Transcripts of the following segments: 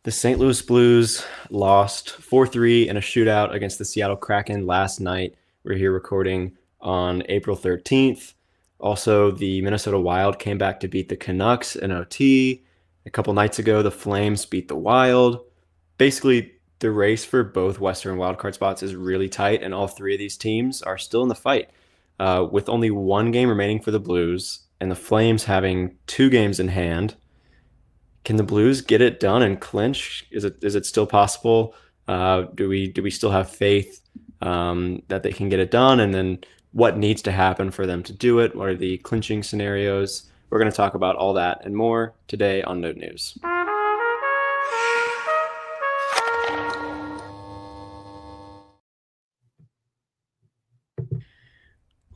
The St. Louis Blues lost 4-3 in a shootout against the Seattle Kraken last night. We're here recording on April 13th. Also, the Minnesota Wild came back to beat the Canucks in OT. A couple nights ago, the Flames beat the Wild. Basically, the race for both Western wildcard spots is really tight, and all three of these teams are still in the fight. With only one game remaining for the Blues, and the Flames having two games in hand, can the Blues get it done and clinch? Is it still possible? Do we still have faith that they can get it done? And then what needs to happen for them to do it? What are the clinching scenarios? We're going to talk about all that and more today on Note News.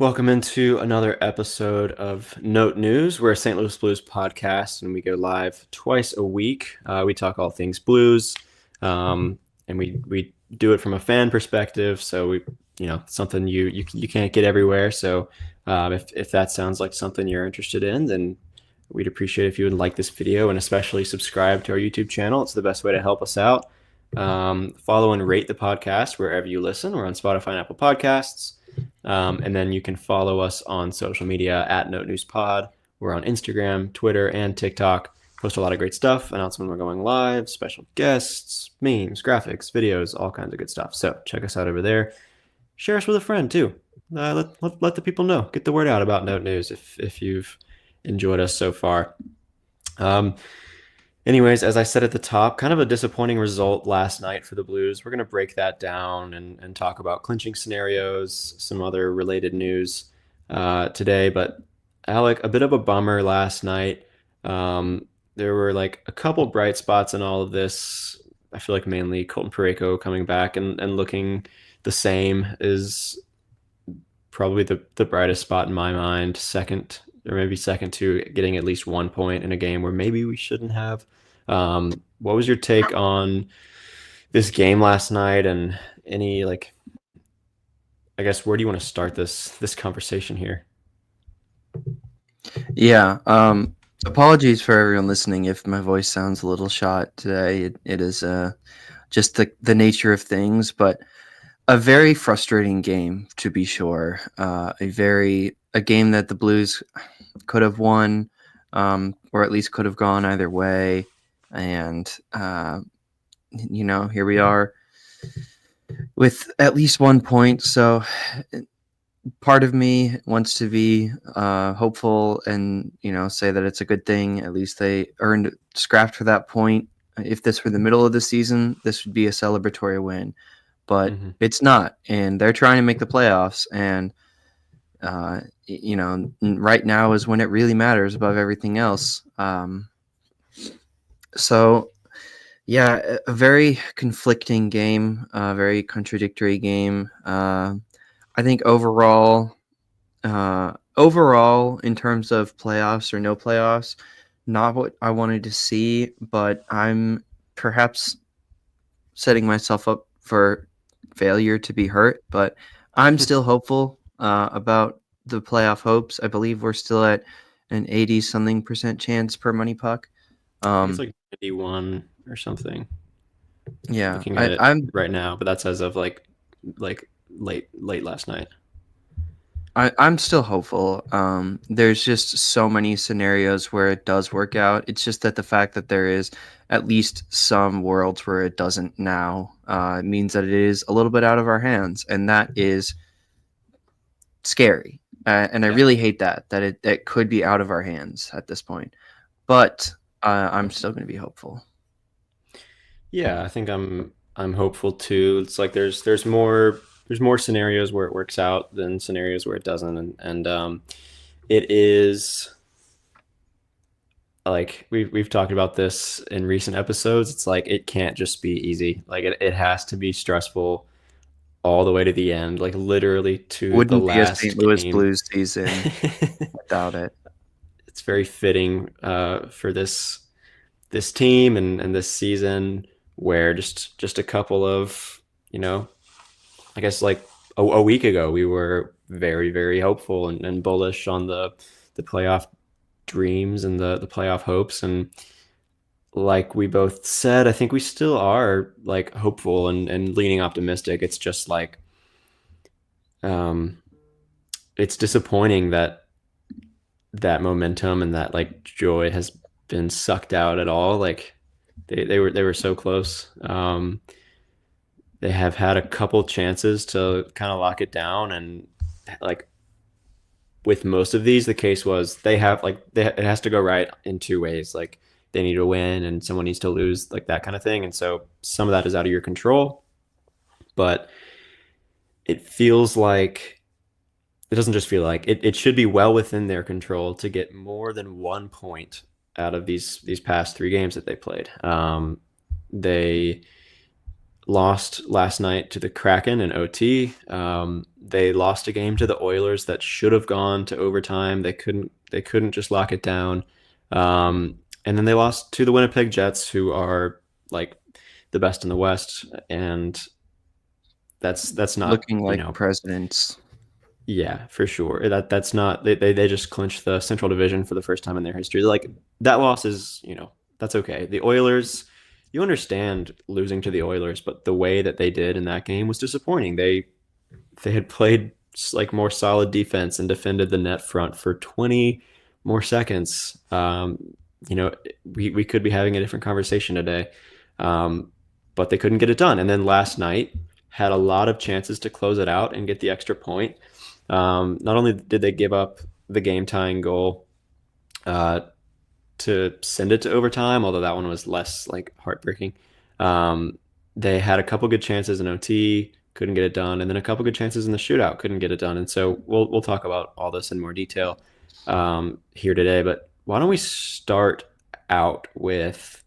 Welcome into another episode of Note News. We're a St. Louis Blues podcast, and we go live twice a week. We talk all things Blues, and we do it from a fan perspective. So something you can't get everywhere. So if that sounds like something you're interested in, then we'd appreciate if you would like this video and especially subscribe to our YouTube channel. It's the best way to help us out. Follow and rate the podcast wherever you listen. We're on Spotify and Apple Podcasts. And then you can follow us on social media at Note News Pod. We're on Instagram, Twitter, and TikTok. Post a lot of great stuff. Announcement when we're going live, special guests, memes, graphics, videos, all kinds of good stuff. So check us out over there. Share us with a friend too. Let the people know. Get the word out about Note News if you've enjoyed us so far. Anyways, as I said at the top, kind of a disappointing result last night for the Blues. We're going to break that down and talk about clinching scenarios, some other related news today. But Alec, a bit of a bummer last night. There were like a couple bright spots in all of this. I feel like mainly Colton Parayko coming back and looking the same is probably the brightest spot in my mind. Second to getting at least 1 point in a game where maybe we shouldn't have. What was your take on this game last night, and any, like, I guess, where do you want to start this conversation here? Yeah. Apologies for everyone listening if my voice sounds a little shot today. It is just the nature of things, but a very frustrating game, to be sure. A game that the Blues could have won, or at least could have gone either way. And, here we are with at least 1 point. So part of me wants to be hopeful and, say that it's a good thing. At least they scrapped for that point. If this were the middle of the season, this would be a celebratory win. But it's not. And they're trying to make the playoffs. And, right now is when it really matters above everything else. So, yeah, a very conflicting game, a very contradictory game. I think overall, in terms of playoffs or no playoffs, not what I wanted to see, but I'm perhaps setting myself up for failure to be hurt. But I'm still hopeful about the playoff hopes. I believe we're still at an 80-something% chance per Money Puck. It's like 91 or something. Yeah, looking at it right now, but that's as of like late last night. I'm still hopeful. There's just so many scenarios where it does work out. It's just that the fact that there is at least some worlds where it doesn't now means that it is a little bit out of our hands, and that is scary. And I really hate that it could be out of our hands at this point. But I'm still going to be hopeful. Yeah, I think I'm hopeful too. It's like there's more scenarios where it works out than scenarios where it doesn't, and it is like we've talked about this in recent episodes. It's like it can't just be easy. Like it has to be stressful all the way to the end, like literally to the last St. Louis game. Blues season without it. It's very fitting for this team and this season, where just a couple of, I guess like a week ago, we were very, very hopeful and bullish on the playoff dreams and the playoff hopes. And like we both said, I think we still are like hopeful and leaning optimistic. It's just like um it's disappointing that that momentum and that like joy has been sucked out at all. Like they were so close. They have had a couple chances to kind of lock it down, and like with most of these, the case was they have like it has to go right in two ways. Like they need to win, and someone needs to lose, like that kind of thing. And so some of that is out of your control, but it feels like it doesn't just feel like it should be well within their control to get more than 1 point out of these past three games that they played. They lost last night to the Kraken in OT. They lost a game to the Oilers that should have gone to overtime. They couldn't just lock it down. And then they lost to the Winnipeg Jets, who are like the best in the West, and that's not, Looking like presidents. yeah, for sure. That's not they just clinched the Central Division for the first time in their history. Like that loss is, that's okay. The Oilers, you understand losing to the Oilers, but the way that they did in that game was disappointing. They had played like more solid defense and defended the net front for 20 more seconds. We could be having a different conversation today, but they couldn't get it done. And then last night had a lot of chances to close it out and get the extra point. Not only did they give up the game tying goal to send it to overtime, although that one was less like heartbreaking. They had a couple good chances in OT, couldn't get it done, and then a couple good chances in the shootout, couldn't get it done. And so we'll talk about all this in more detail here today. But why don't we start out with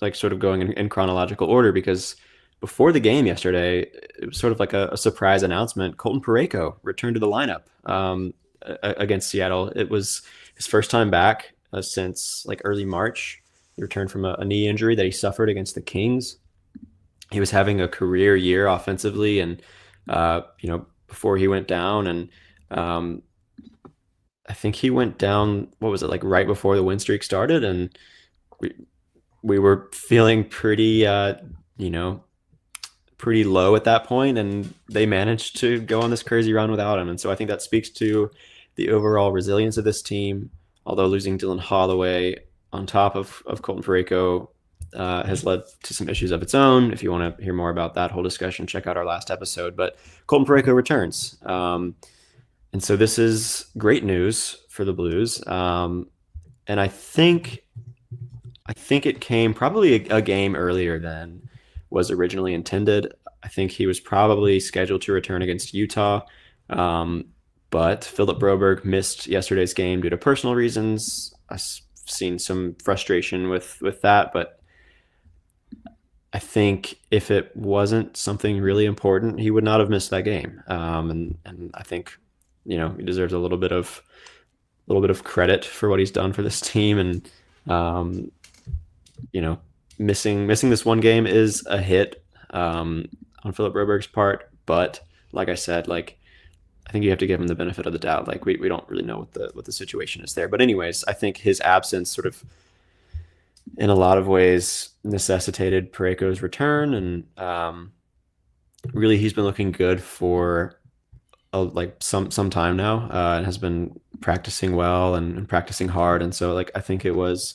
like sort of going in chronological order, because before the game yesterday, it was sort of like a surprise announcement. Colton Parayko returned to the lineup against Seattle. It was his first time back since like early March. He returned from a knee injury that he suffered against the Kings. He was having a career year offensively, and before he went down, and I think he went down. What was it, like right before the win streak started, and we were feeling pretty pretty low at that point, and they managed to go on this crazy run without him. And so I think that speaks to the overall resilience of this team. Although losing Dylan Holloway on top of Colton Parayko has led to some issues of its own. If you want to hear more about that whole discussion, check out our last episode. But Colton Parayko returns. And so this is great news for the Blues. And I think it came probably a game earlier than was originally intended. I think he was probably scheduled to return against Utah. But Philip Broberg missed yesterday's game due to personal reasons. I've seen some frustration with that, but I think if it wasn't something really important, he would not have missed that game. And I think he deserves a little bit of credit for what he's done for this team. And missing this one game is a hit on Philip Broberg's part. But like I said, I think you have to give him the benefit of the doubt. Like we don't really know what the situation is there. But anyways, I think his absence sort of in a lot of ways necessitated Parayko's return, and really he's been looking good for some time now, and has been practicing well and practicing hard. And so I think it was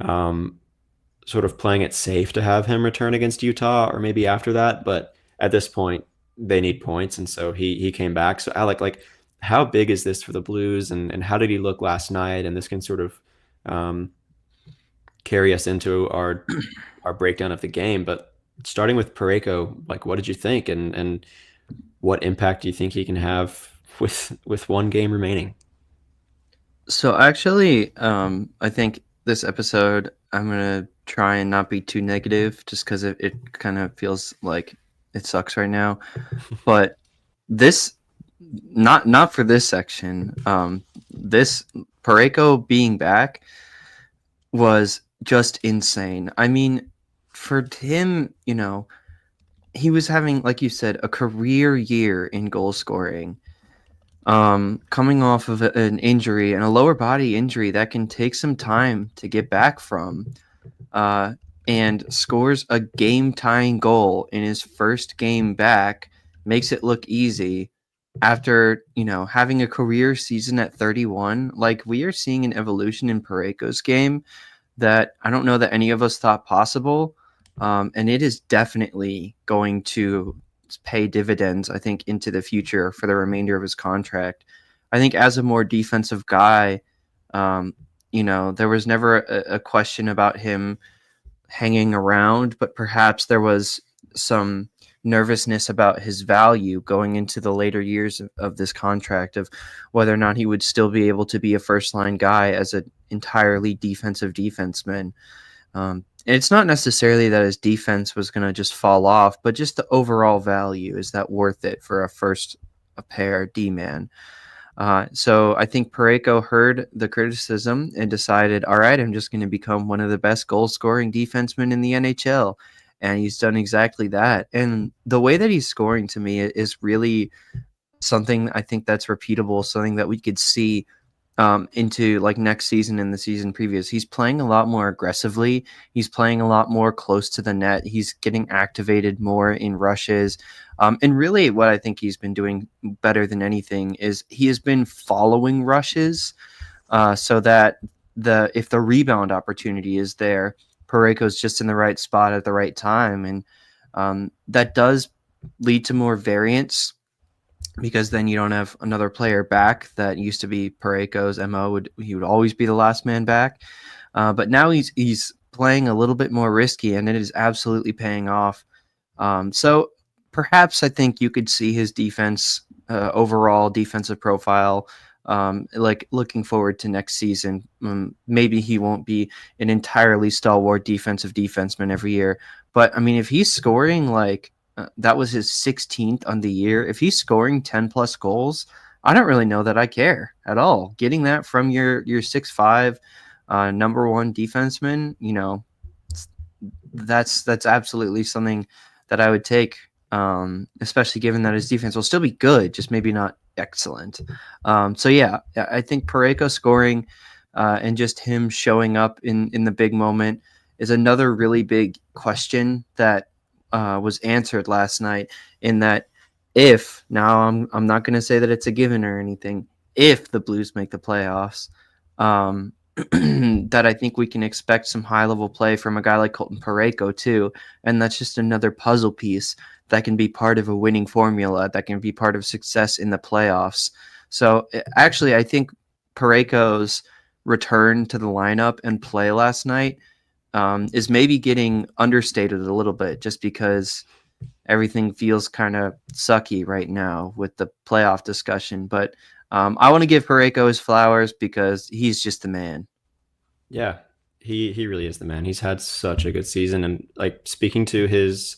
sort of playing it safe to have him return against Utah or maybe after that. But at this point, they need points, and so he came back. So Alec, how big is this for the Blues, and how did he look last night? And this can sort of carry us into our breakdown of the game. But starting with Parayko, what did you think, and what impact do you think he can have with one game remaining? So actually, I think this episode I'm gonna try and not be too negative, just because it kind of feels like it sucks right now. But this, not for this section. This Parayko being back was just insane. I mean, for him, he was having, like you said, a career year in goal scoring. Coming off of an injury and a lower body injury that can take some time to get back from. uh, and scores a game-tying goal in his first game back, makes it look easy after, having a career season at 31. Like, we are seeing an evolution in Parayko's game that I don't know that any of us thought possible. And it is definitely going to pay dividends, I think, into the future for the remainder of his contract. I think as a more defensive guy, um, there was never a question about him hanging around, but perhaps there was some nervousness about his value going into the later years of this contract, of whether or not he would still be able to be a first line guy as an entirely defensive defenseman. And it's not necessarily that his defense was going to just fall off, but just the overall value. Is that worth it for a pair D man? So I think Parayko heard the criticism and decided, all right, I'm just going to become one of the best goal scoring defensemen in the NHL. And he's done exactly that. And the way that he's scoring to me is really something I think that's repeatable, something that we could see into like next season and the season previous. He's playing a lot more aggressively. He's playing a lot more close to the net. He's getting activated more in rushes. And really, what I think he's been doing better than anything is he has been following rushes, so that if the rebound opportunity is there, Parayko's just in the right spot at the right time, and that does lead to more variance, because then you don't have another player back. That used to be Parayko's MO. He would always be the last man back. But now he's playing a little bit more risky, and it is absolutely paying off. So perhaps I think you could see his defense, overall defensive profile, like looking forward to next season. Maybe he won't be an entirely stalwart defensive defenseman every year, but I mean, if he's scoring like that was his 16th on the year. If he's scoring 10 plus goals, I don't really know that I care at all. Getting that from your 6'5", number one defenseman, that's absolutely something that I would take, especially given that his defense will still be good, just maybe not excellent. So yeah, I think Parayko scoring and just him showing up in the big moment is another really big question that was answered last night, in that if, now I'm not going to say that it's a given or anything, if the Blues make the playoffs, that I think we can expect some high level play from a guy like Colton Parayko too. And that's just another puzzle piece that can be part of a winning formula, that can be part of success in the playoffs. So actually, I think Parayko's return to the lineup and play last night is maybe getting understated a little bit, just because everything feels kind of sucky right now with the playoff discussion. But I want to give Parayko his flowers because he's just the man. Yeah, he really is the man. He's had such a good season, and like speaking to his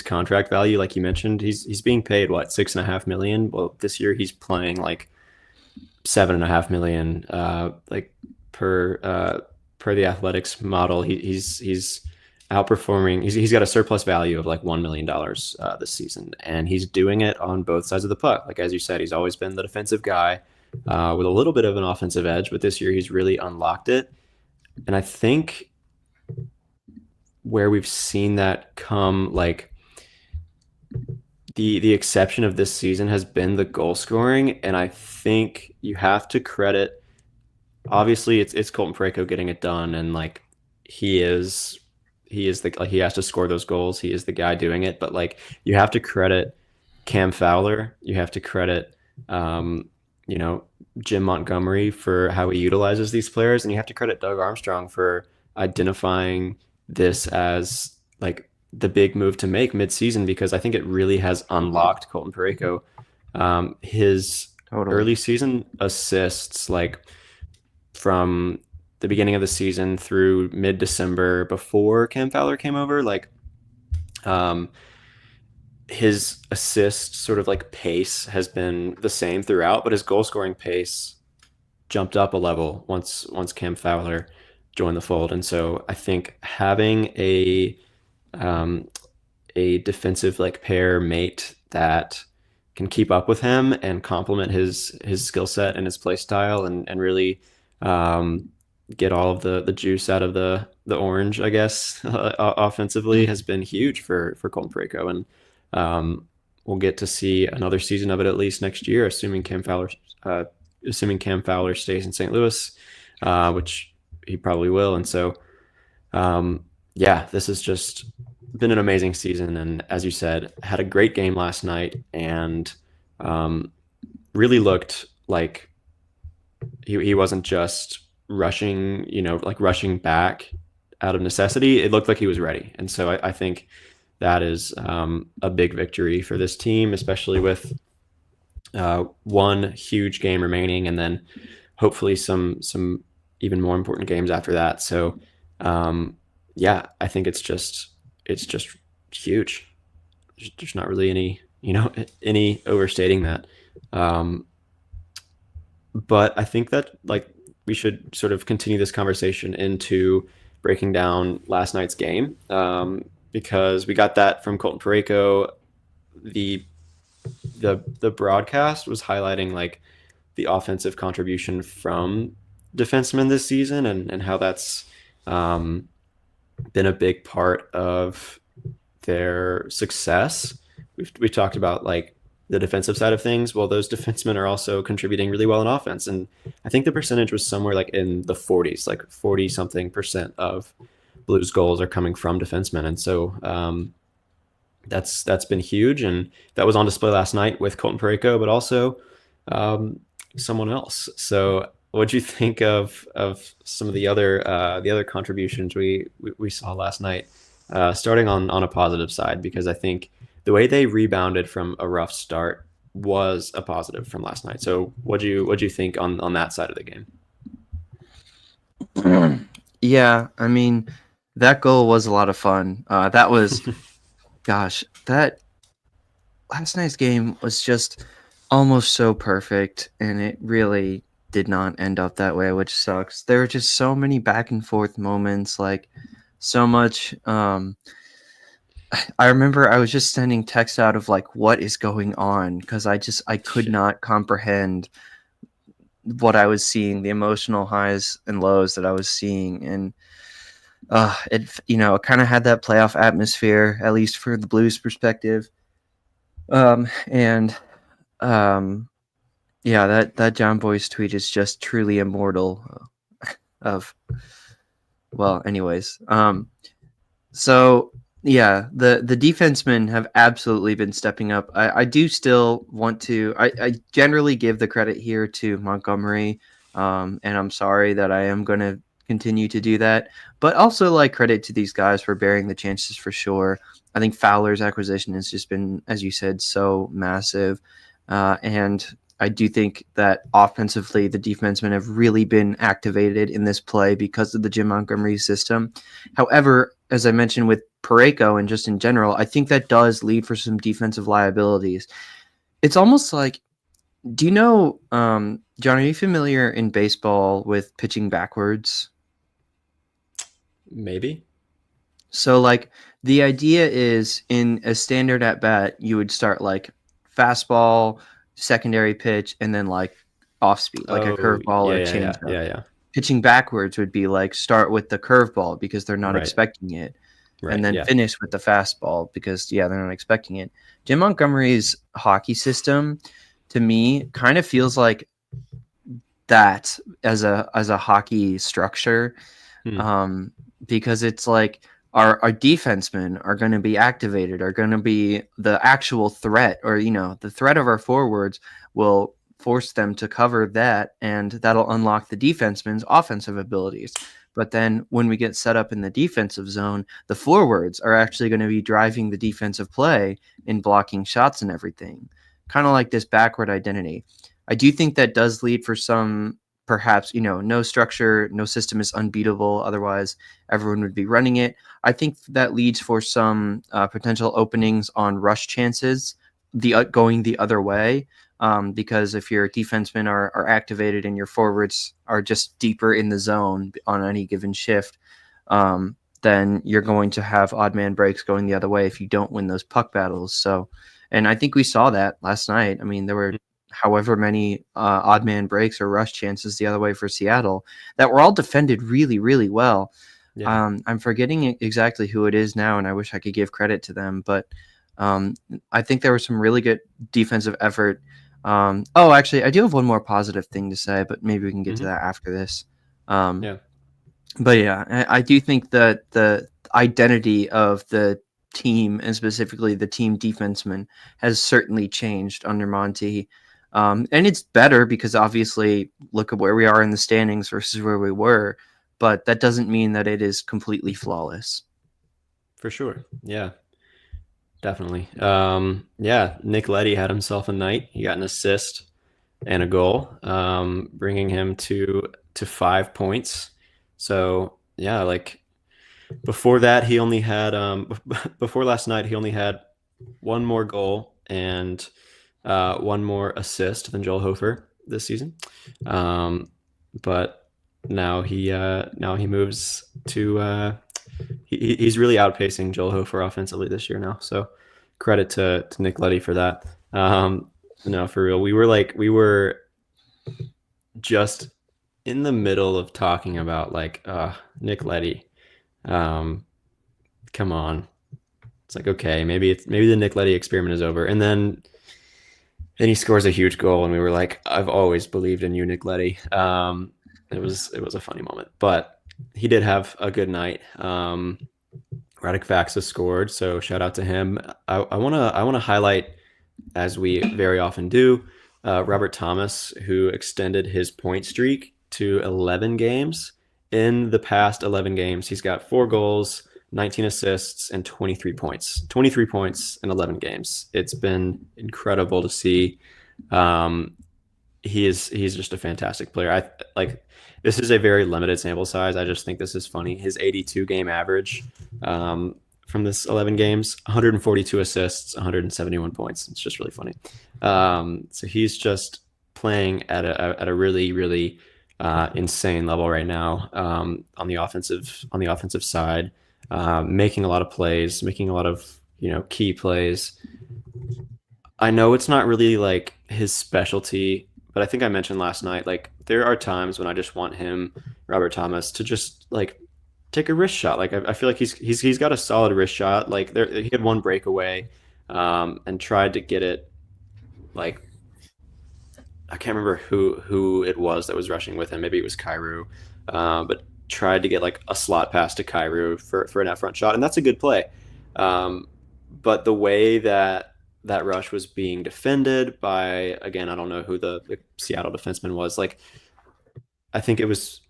contract value, like you mentioned, he's being paid what, 6.5 million. Well, this year he's playing like 7.5 million, like per the Athletics model. He's outperforming. He's got a surplus value of like $1 million this season, and he's doing it on both sides of the puck. Like as you said, he's always been the defensive guy with a little bit of an offensive edge, but this year he's really unlocked it. And I think where we've seen that come, like the exception of this season has been the goal scoring, and I think you have to credit. Obviously, it's Colton Parayko getting it done, and like he is the, like, he has to score those goals. He is the guy doing it, but like you have to credit Cam Fowler. You have to credit you know, Jim Montgomery for how he utilizes these players, and you have to credit Doug Armstrong for identifying this as like the big move to make mid-season, because I think it really has unlocked Colton Parayko. His Totally. early season assists, like from the beginning of the season through mid-December before Cam Fowler came over, like um, his assist sort of like pace has been the same throughout, but his goal scoring pace jumped up a level once Cam Fowler joined the fold. And so I think having um, a defensive like pair mate that can keep up with him and complement his skill set and his play style, and really get all of the juice out of the orange, I guess, offensively Mm. has been huge for Colton Parayko, and we'll get to see another season of it at least next year, uh, assuming Cam Fowler stays in St. Louis, which he probably will, and so yeah, this has just been an amazing season, and as you said, had a great game last night, and um, really looked like he wasn't just rushing, like rushing back out of necessity. It looked like he was ready. And so I think that is a big victory for this team, especially with one huge game remaining and then hopefully some even more important games after that. So yeah, I think it's just huge. There's not really any overstating that. Um, but I think that like we should sort of continue this conversation into breaking down last night's game because we got that from Colton Parayko. The the broadcast was highlighting like the offensive contribution from defensemen this season and how that's um, been a big part of their success. We talked about like the defensive side of things. Well, those defensemen are also contributing really well in offense, and I think the percentage was somewhere like in the 40s, like 40 something percent of Blues goals are coming from defensemen, and so that's been huge, and that was on display last night with Colton Parayko, but also um, someone else. So, what do you think of some of the other contributions we saw last night? Starting on a positive side, because I think the way they rebounded from a rough start was a positive from last night. So, what do you think on that side of the game? Yeah, I mean, that goal was a lot of fun. That was, gosh, that last night's game was just almost so perfect, and it really did not end up that way, which sucks. There were just so many back and forth moments, like so much. I remember I was just sending texts out of like, what is going on? Because I could not comprehend what I was seeing, the emotional highs and lows that I was seeing, and it kind of had that playoff atmosphere, at least for the Blues perspective. And um, yeah, that John Boyce tweet is just truly immortal. Of well, anyways, so yeah, the defensemen have absolutely been stepping up. I do still want to. I generally give the credit here to Montgomery, and I'm sorry that I am going to continue to do that, but also like credit to these guys for bearing the chances for sure. I think Fowler's acquisition has just been, as you said, so massive, and I do think that offensively the defensemen have really been activated in this play because of the Jim Montgomery system. However, as I mentioned with Parayko and just in general, I think that does lead for some defensive liabilities. It's almost like, do you know, John, are you familiar in baseball with pitching backwards? Maybe. So, like, the idea is in a standard at bat, you would start like fastball, secondary pitch, and then like off speed, like a Oh, curveball yeah, or yeah, yeah, changeup. yeah, yeah. Pitching backwards would be like start with the curveball because they're not Right, expecting it, and right, then yeah. finish with the fastball because yeah, they're not expecting it. Jim Montgomery's hockey system to me kind of feels like that as a hockey structure, Hmm. um, because it's like our defensemen are going to be activated, are going to be the actual threat, or the threat of our forwards will force them to cover that, and that'll unlock the defenseman's offensive abilities. But then when we get set up in the defensive zone, the forwards are actually going to be driving the defensive play in blocking shots and everything. Kind of like this backward identity. I do think that does lead for some, perhaps, no structure, no system is unbeatable. Otherwise, everyone would be running it. I think that leads for some potential openings on rush chances, going the other way. Because if your defensemen are activated and your forwards are just deeper in the zone on any given shift, then you're going to have odd man breaks going the other way if you don't win those puck battles. So, and I think we saw that last night. I mean, there were however many odd man breaks or rush chances the other way for Seattle that were all defended really, really well. Yeah. I'm forgetting exactly who it is now, and I wish I could give credit to them, but I think there was some really good defensive effort. Actually, I do have one more positive thing to say, but maybe we can get to Hmm. that after this. Um, Yeah. but yeah, I do think that the identity of the team, and specifically the team defenseman, has certainly changed under Monty. And it's better because obviously look at where we are in the standings versus where we were, but that doesn't mean that it is completely flawless. For sure. Yeah. Definitely. Yeah. Nick Leddy had himself a night. He got an assist and a goal, bringing him to 5 points. So yeah, like before that, he only had before last night, he only had one more goal and one more assist than Joel Hofer this season. But now he moves to he's really outpacing Joel Hofer offensively this year now. So credit to Nick Leddy for that. No, for real, we were just in the middle of talking about like Nick Leddy. Um, come on, it's like okay, maybe the Nick Leddy experiment is over, and then he scores a huge goal, and we were like, I've always believed in you, Nick Leddy. It was a funny moment, but he did have a good night. Radek Faxa scored, so shout out to him. I wanna highlight, as we very often do, Robert Thomas, who extended his point streak to 11 games. In the past 11 games, he's got 4 goals, 19 assists, and 23 points. 23 points in 11 games. It's been incredible to see. Um, he's just a fantastic player. I like this is a very limited sample size. I just think this is funny. His 82 game average from this 11 games, 142 assists, 171 points. It's just really funny. So he's just playing at a really really insane level right now on the offensive side, making a lot of plays, making a lot of key plays. I know it's not really like his specialty, but I think I mentioned last night, like there are times when I just want him, Robert Thomas, to just like take a wrist shot. Like I feel like he's got a solid wrist shot. Like he had one breakaway, and tried to get it. Like I can't remember who it was that was rushing with him. Maybe it was Kyrou, but tried to get like a slot pass to Kyrou for an out front shot, and that's a good play. But the way that rush was being defended by, again, I don't know who the Seattle defenseman was. Like, I think it was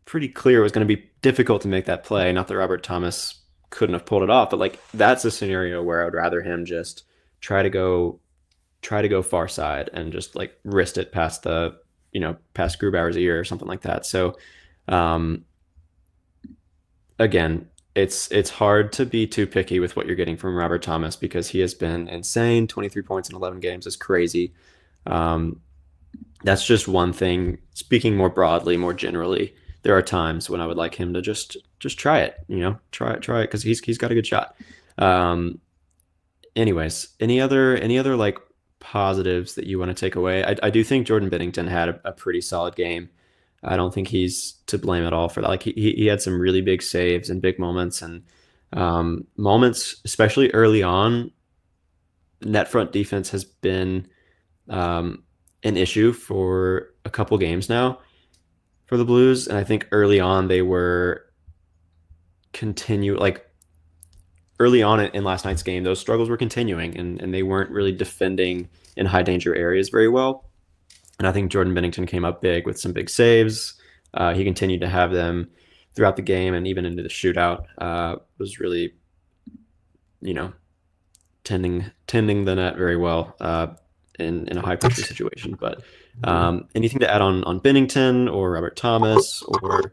pretty clear it was going to be difficult to make that play. Not that Robert Thomas couldn't have pulled it off, but like that's a scenario where I would rather him just try to go far side and just like wrist it past past Grubauer's ear or something like that. So, um, again, it's hard to be too picky with what you're getting from Robert Thomas because he has been insane. 23 points in 11 games is crazy. Um, that's just one thing. Speaking more broadly, more generally, there are times when I would like him to just try it. Try it because he's got a good shot. Anyways, any other like positives that you want to take away? I do think Jordan Binnington had a pretty solid game. I don't think he's to blame at all for that. Like he had some really big saves and big moments and moments, especially early on. Net front defense has been an issue for a couple games now for the Blues, and I think early on they were early on in last night's game, those struggles were continuing, and they weren't really defending in high danger areas very well. And I think Jordan Binnington came up big with some big saves. He continued to have them throughout the game and even into the shootout. Was really, tending the net very well in a high pressure situation. But anything to add on Binnington or Robert Thomas or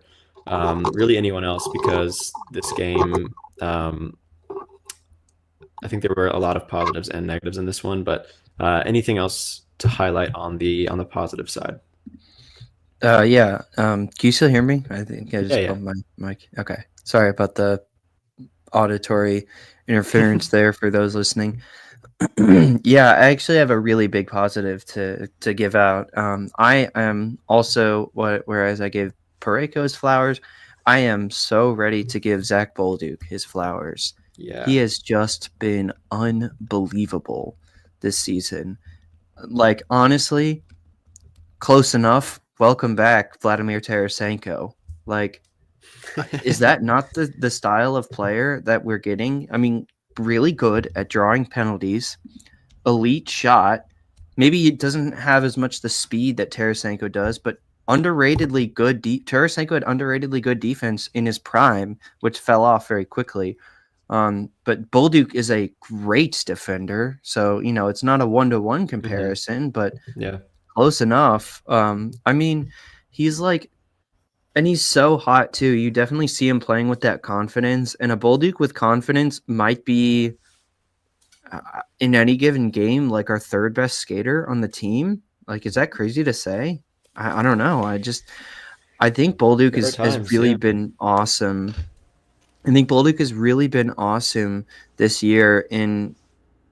really anyone else? Because this game, I think there were a lot of positives and negatives in this one. But anything else to highlight on the positive side? Yeah. Can you still hear me? I think I just Yeah. bumped my mic. Okay. Sorry about the auditory interference there for those listening. Yeah, I actually have a really big positive to give out. I am also whereas I gave Pareko his flowers, I am so ready to give Zach Bolduc his flowers. He Yeah. has just been unbelievable this season. Like honestly, close enough. Welcome back, Vladimir Tarasenko. Like, is that not the style of player that we're getting? I mean, really good at drawing penalties, elite shot. Maybe it doesn't have as much the speed that Tarasenko does, but underratedly good. Tarasenko had underratedly good defense in his prime, which fell off very quickly. But Bolduc is a great defender, so it's not a 1-to-1 Hmm. comparison, but Yeah. close enough. I mean, he's like, and he's so hot too. You definitely see him playing with that confidence, and a Bolduc with confidence might be in any given game like our third best skater on the team. Like, is that crazy to say? I don't know. I think Bolduc There are has times, really yeah. been awesome. I think Bolduc has really been awesome this year in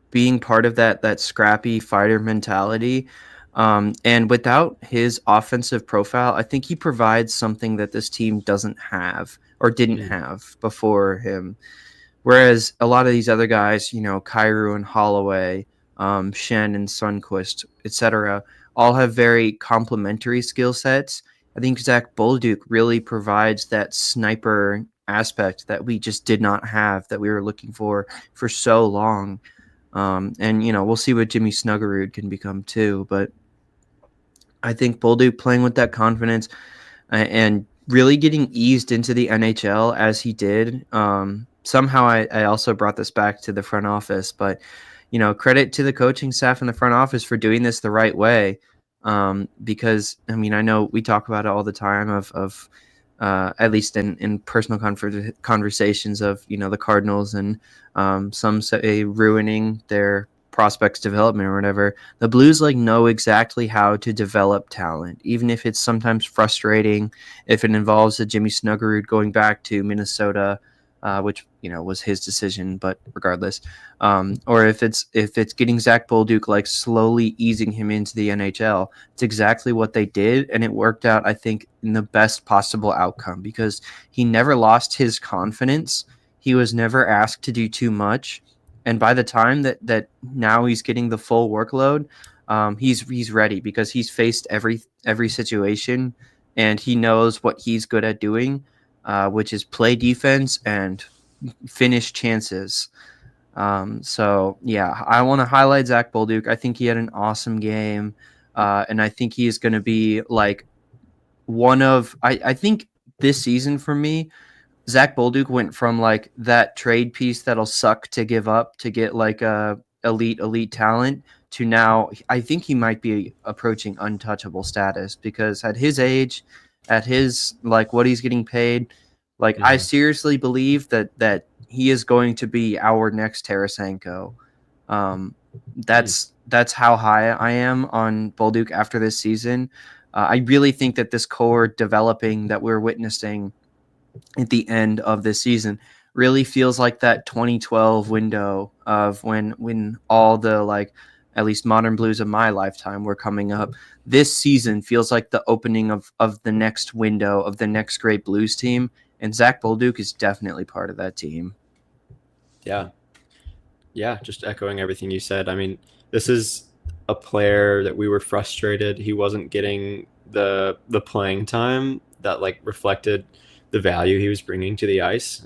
being part of that scrappy fighter mentality. And without his offensive profile, I think he provides something that this team doesn't have or didn't Mm. have before him. Whereas a lot of these other guys, Kairu and Holloway, Shen and Sunquist, etc., all have very complementary skill sets. I think Zach Bolduc really provides that sniper aspect that we just did not have, that we were looking for so long. And we'll see what Jimmy Snuggerud can become too. But I think Bolduc playing with that confidence and really getting eased into the NHL as he did. Somehow I also brought this back to the front office, but credit to the coaching staff in the front office for doing this the right way. Because I mean, I know we talk about it all the time of at least in personal conversations of the Cardinals and some say ruining their prospects development or whatever. The Blues like know exactly how to develop talent, even if it's sometimes frustrating, if it involves a Jimmy Snuggerud going back to Minnesota, which was his decision, but regardless, or if it's getting Zach Bolduc like slowly easing him into the NHL. It's exactly what they did, and it worked out, I think, in the best possible outcome because he never lost his confidence. He was never asked to do too much, and by the time that now he's getting the full workload, he's ready because he's faced every situation, and he knows what he's good at doing, which is play defense and finish chances. So yeah, I want to highlight Zach Bolduc. I think he had an awesome game, and I think he is going to be like one of. I think this season for me, Zach Bolduc went from like that trade piece that'll suck to give up to get like a elite talent to now I think he might be approaching untouchable status because at his age, at his like what he's getting paid, like I Hmm. seriously believe that he is going to be our next Tarasenko. Um, Mm. that's how high I am on Bolduc after this season. I really think that this core developing that we're witnessing at the end of this season really feels like that 2012 window of when all the like at least modern blues of my lifetime were coming up. This season feels like the opening of the next window of the next great blues team, and Zach Bolduc is definitely part of that team. Yeah. Yeah, just echoing everything you said. I mean, this is a player that we were frustrated he wasn't getting the playing time that like reflected the value he was bringing to the ice.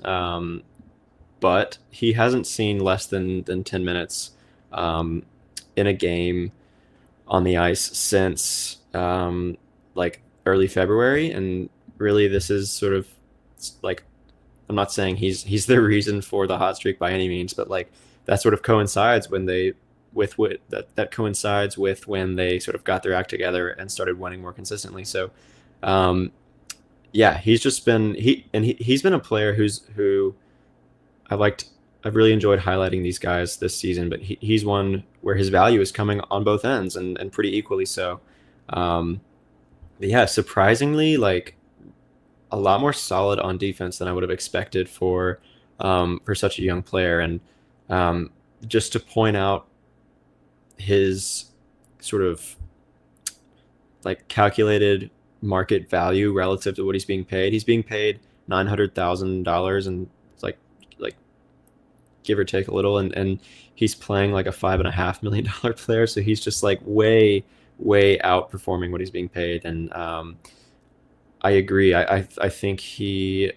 But he hasn't seen less than 10 minutes um, in a game on the ice since like early February, and really this is sort of like I'm not saying he's the reason for the hot streak by any means, but like that sort of coincides when they with that coincides with when they sort of got their act together and started winning more consistently. So, um, yeah, he's just been he's been a player who I liked. I've really enjoyed highlighting these guys this season, but he's one where his value is coming on both ends and pretty equally so. Um, but yeah, surprisingly, like a lot more solid on defense than I would have expected for such a young player. And um, just to point out his sort of like calculated market value relative to what he's being paid. He's being paid $900,000, and it's like give or take a little, and he's playing like a $5.5 million player, so he's just like way outperforming what he's being paid. And I agree. I think he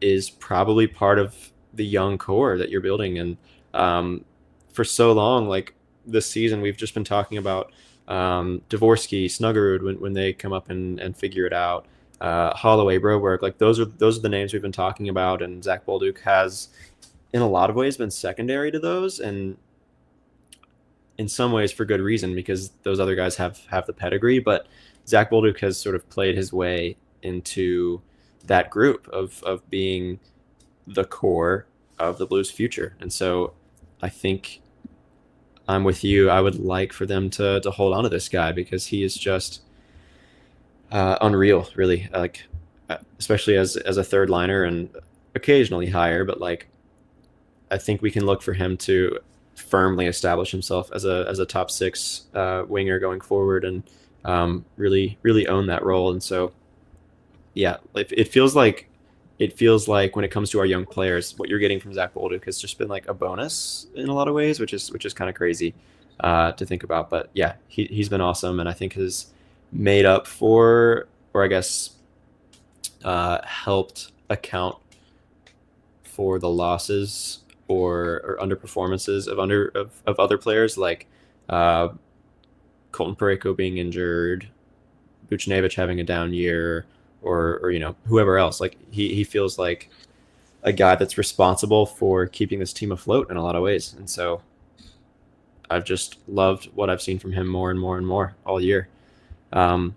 is probably part of the young core that you're building. And for so long, like this season, we've just been talking about Dvorsky, Snuggerud when they come up and figure it out. Holloway, Broberg, like those are the names we've been talking about, and Zach Bolduc has, in a lot of ways, been secondary to those, and in some ways for good reason, because those other guys have the pedigree. But Zach Bolduc has sort of played his way into that group of being the core of the Blues' future. And so I think I'm with you. I would like for them to hold on to this guy, because he is just unreal, really. Like, especially as a third liner and occasionally higher, but like I think we can look for him to firmly establish himself as a top six winger going forward, and really own that role. And so, yeah, it feels like when it comes to our young players, what you're getting from Zach Bolduc has just been like a bonus in a lot of ways, which is kind of crazy to think about. But yeah, he's been awesome, and I think has made up for, or I guess helped account for the losses or underperformances of other players, like Colton Parayko being injured, Buchnevich having a down year, or whoever else. Like he feels like a guy that's responsible for keeping this team afloat in a lot of ways. And so I've just loved what I've seen from him more and more and more all year. I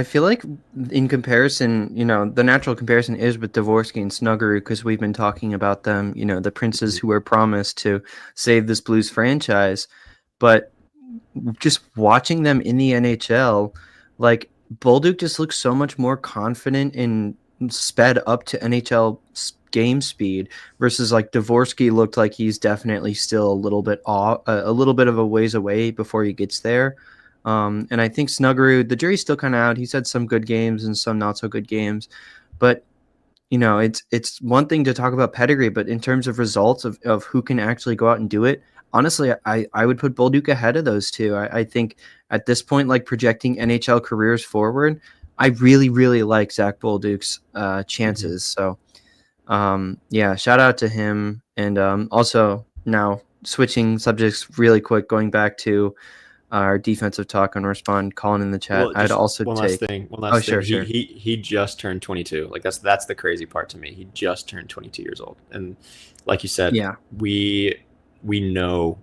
feel like in comparison, the natural comparison is with Dvorsky and Snuggerud, because we've been talking about them, the princes who were promised to save this Blues franchise. But just watching them in the NHL, like Bolduc just looks so much more confident and sped up to NHL game speed, versus like Dvorsky looked like he's definitely still a little bit off, a little bit of a ways away before he gets there. And I think Snuggerud, the jury's still kind of out. He's had some good games and some not so good games, but it's one thing to talk about pedigree, but in terms of results of who can actually go out and do it, honestly, I would put Bolduc ahead of those two. I think at this point, like projecting NHL careers forward, I really, really like Zach Bolduc's chances. So, yeah, shout out to him. And also, now switching subjects really quick, going back to our defensive talk and respond, Colin in the chat. Well, I'd just also one take. last thing. One last thing. Sure. He just turned 22. Like that's the crazy part to me. He just turned 22 years old, and like you said, Yeah, we know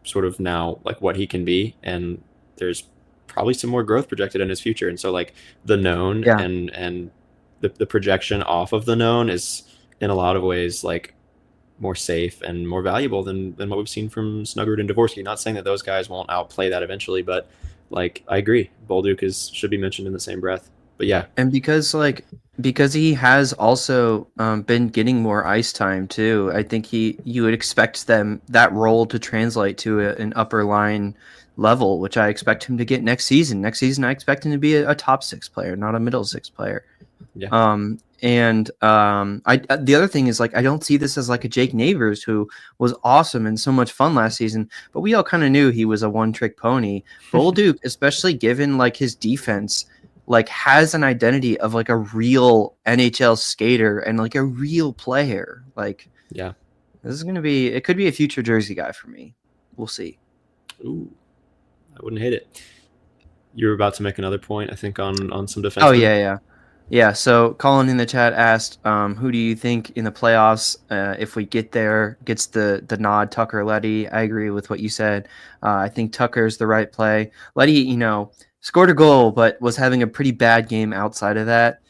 sort of now like what he can be, and there's probably some more growth projected in his future. And so like the known yeah. and the projection off of the known is in a lot of ways like more safe and more valuable than what we've seen from Snuggerud and Dvorsky. Not saying that those guys won't outplay that eventually, but like I agree, Bolduc should be mentioned in the same breath. But yeah, And because he has also been getting more ice time too, I think you would expect that role to translate to an upper line level, which I expect him to get next season. Next season, I expect him to be a top six player, not a middle six player. yeah, The other thing is, like, I don't see this as like a Jake Neighbors, who was awesome and so much fun last season, but we all kind of knew he was a one-trick pony. Bolduc, especially given like his defense, like has an identity of like a real NHL skater and like a real player. Like, yeah. it could be a future Jersey guy for me. We'll see. Ooh, I wouldn't hate it. You were about to make another point, I think, on some defensemen. Oh yeah. So Colin in the chat asked, who do you think in the playoffs, if we get there, gets the nod? Tucker, Leddy. I agree with what you said. I think Tucker's the right play. Leddy, scored a goal, but was having a pretty bad game outside of that.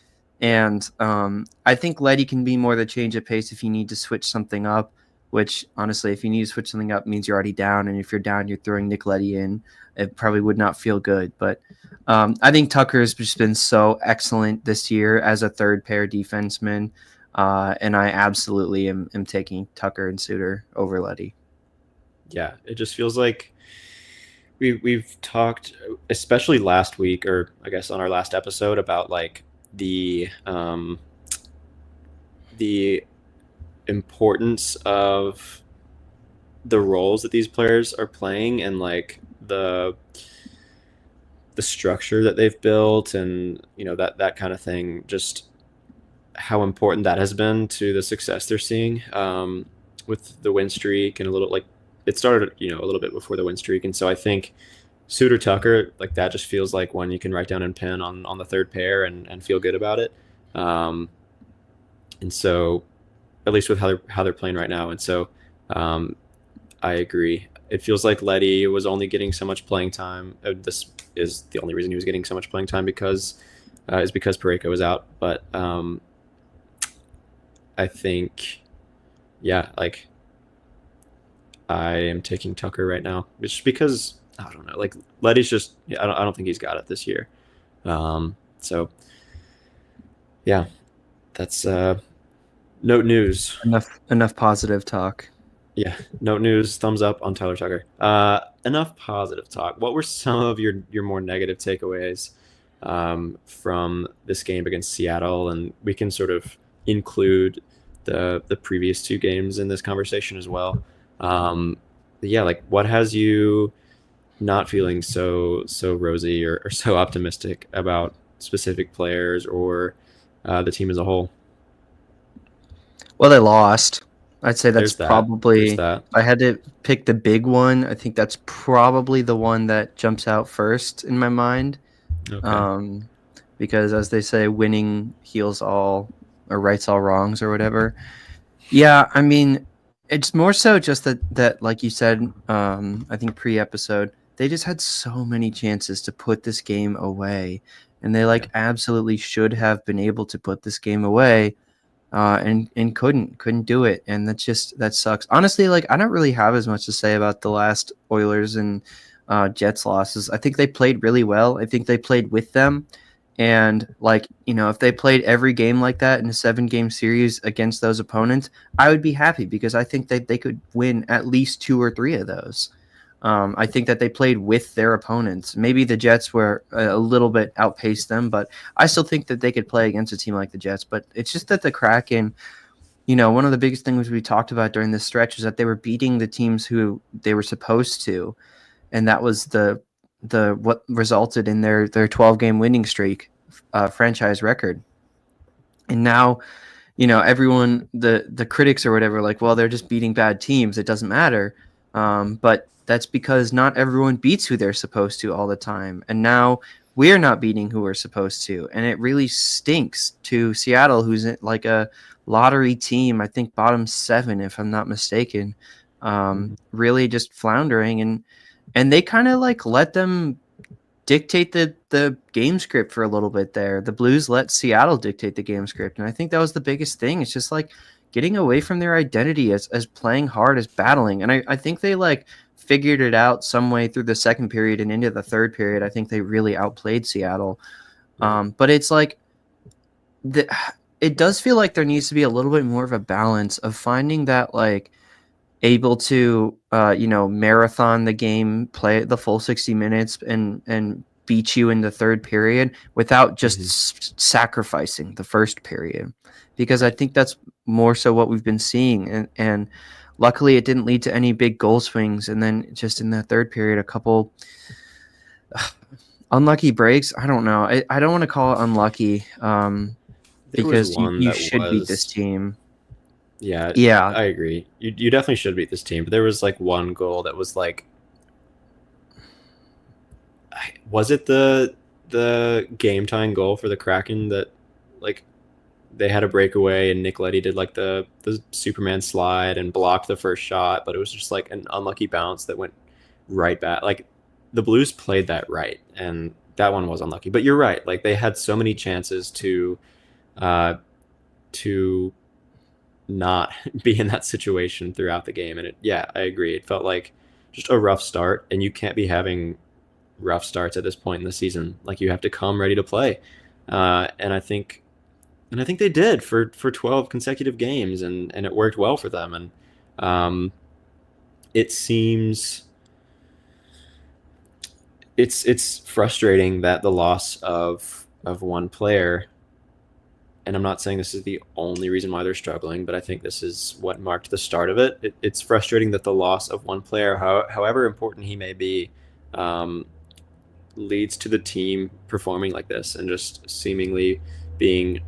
And I think Leddy can be more the change of pace if you need to switch something up, which honestly, if you need to switch something up, means you're already down. And if you're down, you're throwing Nick Leddy in. It probably would not feel good. But I think Tucker's just been so excellent this year as a third pair defenseman. And I absolutely am taking Tucker and Suter over Leddy. yeah, it just feels like we've talked, especially last week, or I guess on our last episode, about like the importance of the roles that these players are playing and like the structure that they've built and that kind of thing, just how important that has been to the success they're seeing, with the win streak, and a little like it started a little bit before the win streak. And so I think Suter Tucker, like that just feels like one you can write down and pin on the third pair and feel good about it. um, and so at least with how they're playing right now. And so um, I agree. It feels like Letty was only getting so much playing time. This is the only reason he was getting so much playing time, because Pareko was out. But I think, yeah, like I am taking Tucker right now, just because I don't know. Like Letty's just, yeah, I don't think he's got it this year. So yeah, that's note news. Enough positive talk. Yeah, note news. Thumbs up on Tyler Tucker. Enough positive talk. What were some of your more negative takeaways from this game against Seattle? And we can sort of include the previous two games in this conversation as well. Yeah, like what has you not feeling so rosy, or so optimistic about specific players, or the team as a whole? Well, they lost. I'd say that's There's that. There's probably, if that. I had to pick the big one, I think that's probably the one that jumps out first in my mind. Okay. Um, because as they say, winning heals all or rights all wrongs or whatever. Yeah, I mean, it's more so just that like you said, I think pre-episode, they just had so many chances to put this game away, and they Yeah. like absolutely should have been able to put this game away, and couldn't do it, and that sucks. Honestly, like I don't really have as much to say about the last Oilers and Jets losses. I think they played really well. I think they played with them, and like if they played every game like that in a 7-game series against those opponents, I would be happy because I think that they could win at least 2 or 3 of those. I think that they played with their opponents. Maybe the Jets were a little bit outpaced them, but I still think that they could play against a team like the Jets. But it's just that the Kraken, one of the biggest things we talked about during this stretch is that they were beating the teams who they were supposed to, and that was the what resulted in their 12-game winning streak, franchise record. And now, everyone, the critics or whatever, like, well, they're just beating bad teams. It doesn't matter. But that's because not everyone beats who they're supposed to all the time. And now we're not beating who we're supposed to. And it really stinks to Seattle, who's like a lottery team, I think bottom 7, if I'm not mistaken, Mhm. really just floundering. And they kind of like let them dictate the game script for a little bit there. The Blues let Seattle dictate the game script, and I think that was the biggest thing. It's just like getting away from their identity as playing hard, as battling. And I think they like figured it out some way through the second period and into the third period. I think they really outplayed Seattle. Right. But it's like the, it does feel like there needs to be a little bit more of a balance of finding that like able to marathon the game, play the full 60 minutes, and beat you in the third period without just Hmm. sacrificing the first period, because I think that's more so what we've been seeing. And luckily it didn't lead to any big goal swings, and then just in the third period a couple unlucky breaks. I don't know, I don't want to call it unlucky, There was because one you that should beat this was, yeah. yeah, Yeah, I agree. You definitely should beat this team, but there was like one goal that was like, was it the game tying goal for the Kraken that, like, they had a breakaway and Nick Leddy did like the Superman slide and blocked the first shot, but it was just like an unlucky bounce that went right back. Like the Blues played that right, and that one was unlucky. But you're right. Like they had so many chances uh, to not be in that situation throughout the game, and yeah, I agree. It felt like just a rough start, and you can't be having rough starts at this point in the season. Like you have to come ready to play, and I think they did for 12 consecutive games, and it worked well for them. And um, it seems it's frustrating that the loss of one player, and I'm not saying this is the only reason why they're struggling, but I think this is what marked the start of it. It's frustrating that the loss of one player, however important he may be, um, leads to the team performing like this and just seemingly being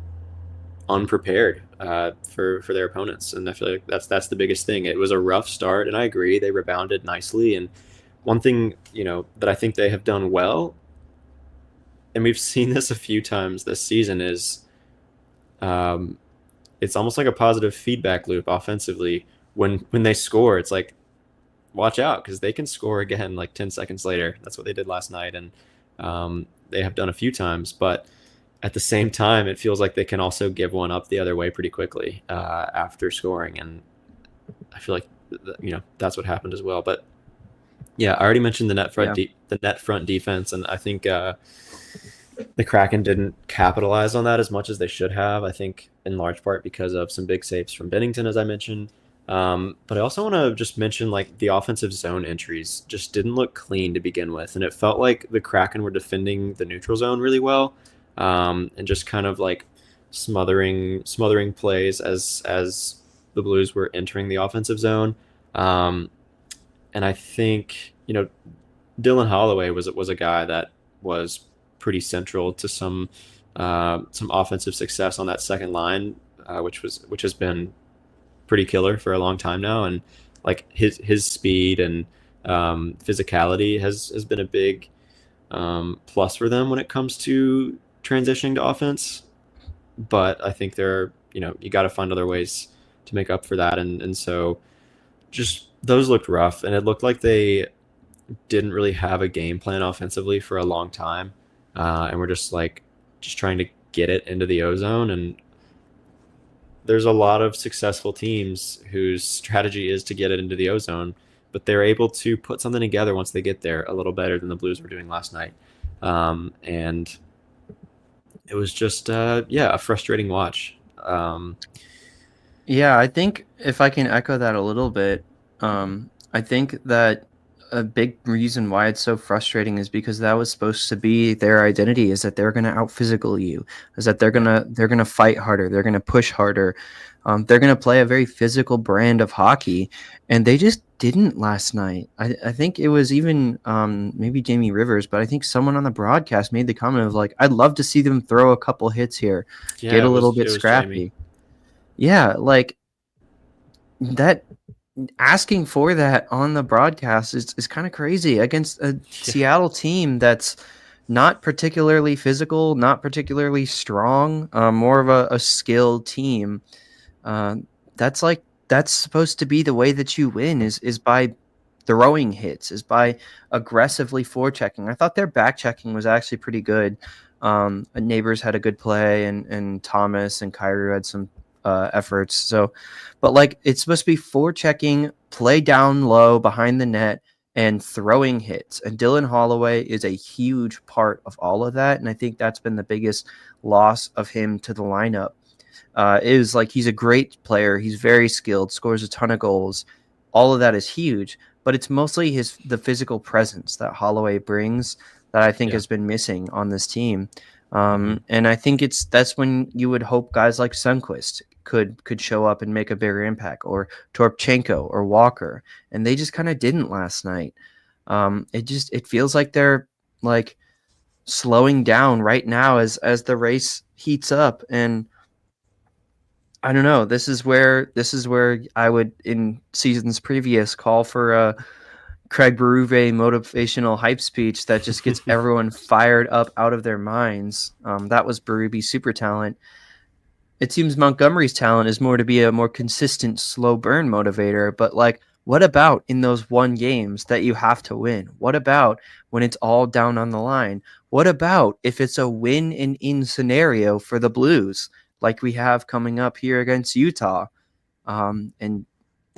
unprepared for their opponents. And I feel like that's the biggest thing. It was a rough start, and I agree they rebounded nicely. And one thing that I think they have done well, and we've seen this a few times this season, is um, it's almost like a positive feedback loop offensively. When they score, it's like watch out because they can score again like 10 seconds later. That's what they did last night, and they have done a few times. But at the same time, it feels like they can also give one up the other way pretty quickly after scoring, and I feel like that's what happened as well. But yeah, I already mentioned Yeah. the net front defense, and I think the Kraken didn't capitalize on that as much as they should have. I think in large part because of some big saves from Bennington, as I mentioned. But I also want to just mention like the offensive zone entries just didn't look clean to begin with, and it felt like the Kraken were defending the neutral zone really well, and just kind of like smothering plays as the Blues were entering the offensive zone. Um, and I think Dylan Holloway was a guy that was pretty central to some offensive success on that second line, which has been pretty killer for a long time now, and like his speed and physicality has been a big plus for them when it comes to transitioning to offense. But I think you got to find other ways to make up for that, and so just those looked rough, and it looked like they didn't really have a game plan offensively for a long time, and we're just trying to get it into the ozone. And there's a lot of successful teams whose strategy is to get it into the ozone, but they're able to put something together once they get there a little better than the Blues were doing last night. And it was just a frustrating watch. Yeah, I think if I can echo that a little bit, I think that a big reason why it's so frustrating is because that was supposed to be their identity, is that they're going to out physical you, is that they're gonna fight harder, they're gonna push harder, they're gonna play a very physical brand of hockey, and they just didn't last night. I think it was even maybe Jamie Rivers, but I think someone on the broadcast made the comment of like, I'd love to see them throw a couple hits here, get Yeah, a little it bit was Jamie. scrappy. Yeah, like that asking for that on the broadcast is kind of crazy against a Yeah, Seattle team that's not particularly physical, not particularly strong, more of a skilled team. Uh, that's like that's supposed to be the way that you win is by throwing hits, is by aggressively forechecking. I thought their back checking was actually pretty good. Neighbors had a good play, and Thomas and Kyrie had some efforts. So, but like it's supposed to be forechecking, play down low behind the net, and throwing hits. And Dylan Holloway is a huge part of all of that, and I think that's been the biggest loss of him to the lineup. Is like he's a great player. He's very skilled, scores a ton of goals. All of that is huge, but it's mostly the physical presence that Holloway brings that I think yeah. has been missing on this team. Hmm. And I think that's when you would hope guys like Sundqvist could show up and make a bigger impact, or Torpchenko or Walker, and they just kind of didn't last night. It feels like they're like slowing down right now as the race heats up, and I don't know. This is where I would, in seasons previous, call for a Craig Berube motivational hype speech that just gets everyone fired up out of their minds. That was Berube's super talent. It seems Montgomery's talent is more to be a more consistent, slow burn motivator. But like, what about in those one games that you have to win? What about when it's all down on the line? What about if it's a win and in scenario for the Blues, like we have coming up here against Utah? And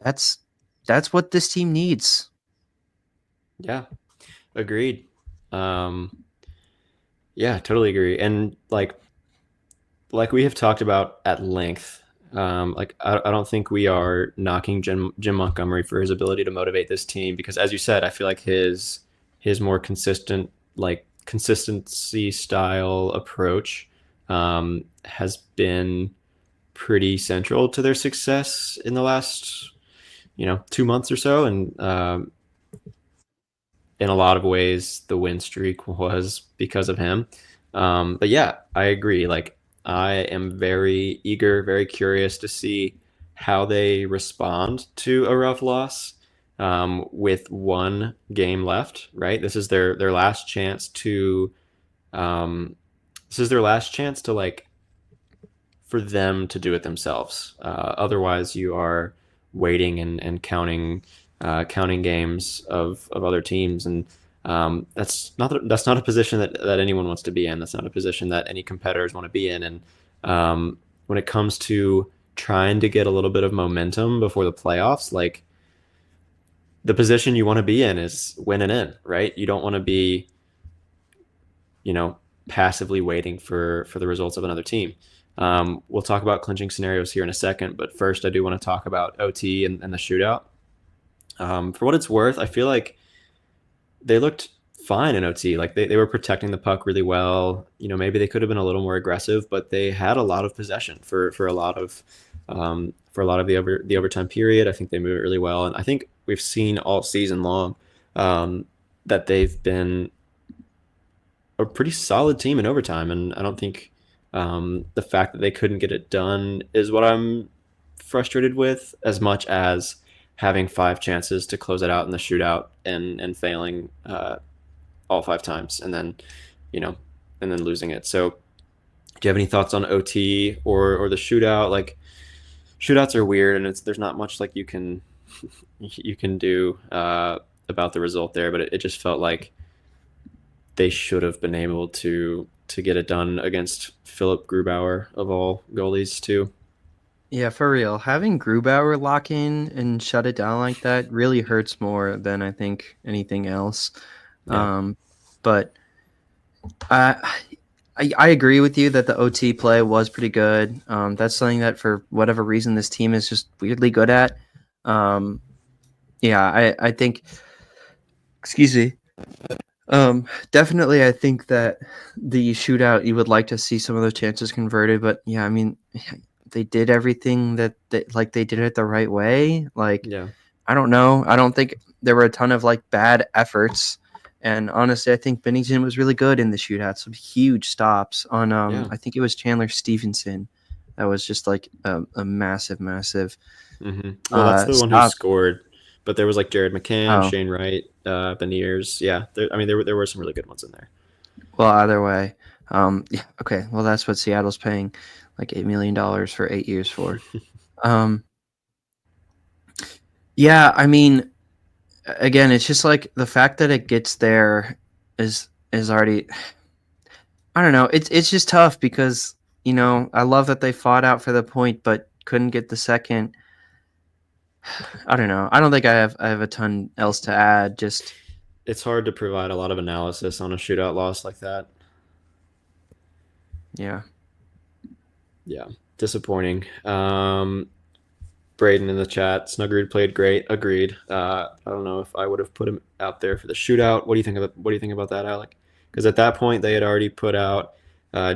that's that's what this team needs. Yeah, agreed. Um, yeah, totally agree. And like we have talked about at length Like I don't think we are knocking Jim Montgomery for his ability to motivate this team because, as you said, I feel like his more consistent, like consistency style approach has been pretty central to their success in the last 2 months or so, and in a lot of ways, the win streak was because of him. But yeah, I agree. Like, I am very eager, very curious to see how they respond to a rough loss with one game left. Right, this is their last chance to like for them to do it themselves. Otherwise, you are waiting and counting games of other teams, and that's not a position that anyone wants to be in. That's not a position that any competitors want to be in. And when it comes to trying to get a little bit of momentum before the playoffs, like the position you want to be in is winning in, right? You don't want to be, you know, passively waiting for the results of another team. We'll talk about clinching scenarios here in a second, but first I do want to talk about OT and the shootout. For what it's worth, I feel like they looked fine in OT. Like they were protecting the puck really well. Maybe they could have been a little more aggressive, but they had a lot of possession for a lot of the overtime period. I think they moved it really well, and I think we've seen all season long that they've been a pretty solid team in overtime, and I don't think the fact that they couldn't get it done is what I'm frustrated with as much as having five chances to close it out in the shootout and failing all five times you know and then losing it. So, do you have any thoughts on OT or the shootout? Like, shootouts are weird, and there's not much like you can do about the result there, but it just felt like they should have been able to get it done against Philip Grubauer of all goalies too. Yeah, for real. Having Grubauer lock in and shut it down like that really hurts more than I think anything else. Yeah, But I, I agree with you that the OT play was pretty good. That's something that for whatever reason this team is just weirdly good at. Um, yeah, I think. Excuse me. Definitely, I think that the shootout you would like to see some of those chances converted, but yeah, I mean, they did everything like they did it the right way. Like, yeah, I don't know. I don't think there were a ton of like bad efforts. And honestly, I think Bennington was really good in the shootout. Some huge stops on yeah. I think it was Chandler Stevenson. That was just like a massive, massive Well, that's the one who stop. scored, but there was like Jared McCann, Oh, Shane Wright, Beniers. Yeah, I mean there were some really good ones in there. well, either way. Yeah, okay. Well, that's what Seattle's paying like $8 million for 8 years for. Um, yeah, I mean, again, it's just like the fact that it gets there is already. I don't know. It's just tough because I love that they fought out for the point, but couldn't get the second. I don't know. I don't think I have a ton else to add. Just It's hard to provide a lot of analysis on a shootout loss like that. yeah, Yeah, disappointing. Braden in the chat, Snuggerud played great. Agreed. I don't know if I would have put him out there for the shootout. What do you think about that, Alec? Because at that point they had already put out.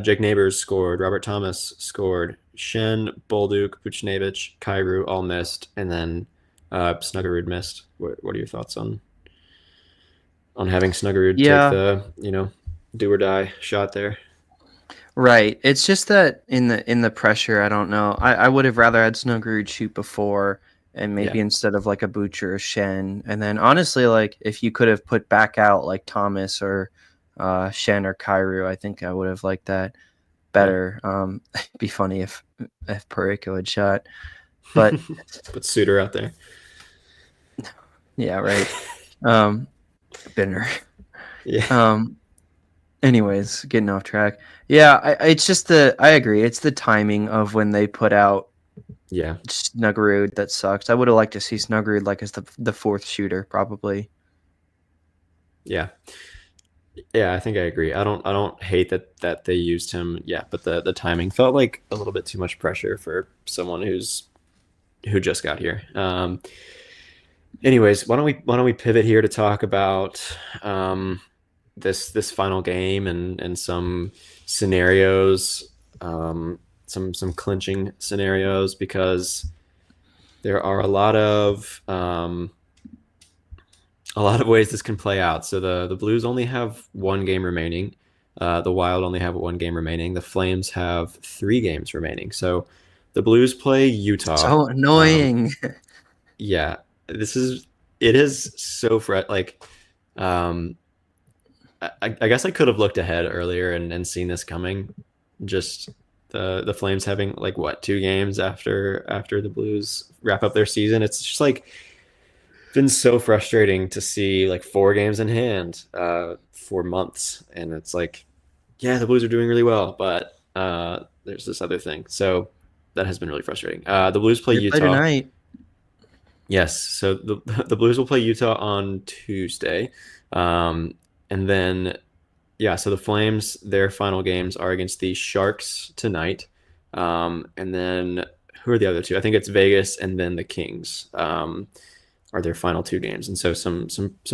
Jake Neighbors scored. Robert Thomas scored. Shen, Bolduc, Buchnevich, Kairu all missed, and then Snuggerud missed. What are your thoughts on having Snuggerud take yeah, the do or die shot there? right. It's just that in the pressure, I don't know. I would have rather had Snuggerud shoot before, and Yeah, maybe instead of like a Butcher or Shen, and then honestly, like if you could have put back out like Thomas or Shen or Kairu, I think I would have liked that yeah. better. It'd be funny if Pareko had shot, but Put Suter out there. yeah, right. Um, Binner. Yeah, Um, anyways, getting off track. Yeah, it's just I agree. It's the timing of when they put out yeah. Snuggerud that sucks. I would have liked to see Snuggerud like as the fourth shooter probably. Yeah. Yeah, I think I agree. I don't hate that they used him. Yeah, but the timing felt like a little bit too much pressure for someone who just got here. Anyways, why don't we pivot here to talk about this final game and some scenarios, some clinching scenarios because there are a lot of ways this can play out. So the Blues only have one game remaining. The Wild only have one game remaining. The Flames have three games remaining. So the Blues play Utah. So annoying. Yeah, this is it is so like um, I guess I could have looked ahead earlier and seen this coming. Just the Flames having like what, two games after the Blues wrap up their season. It's just like been so frustrating to see like four games in hand for months, and it's like, yeah, the Blues are doing really well, but there's this other thing. So that has been really frustrating. The Blues play They play Utah. tonight. Yes, so the Blues will play Utah on Tuesday, and then yeah, so the Flames, their final games are against the Sharks tonight, and then who are the other two? I think it's Vegas and then the Kings are their final two games, and so some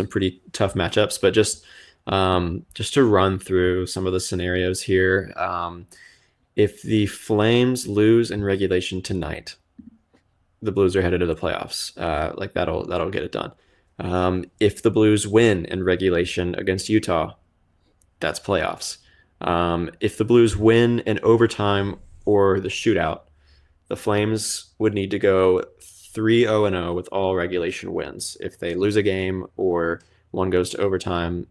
pretty tough matchups. But just to run through some of the scenarios here, if the Flames lose in regulation tonight, the Blues are headed to the playoffs. Like that'll get it done. If the Blues win in regulation against Utah, that's playoffs. If the Blues win in overtime or the shootout, the Flames would need to go 3-0 with all regulation wins. If they lose a game or one goes to overtime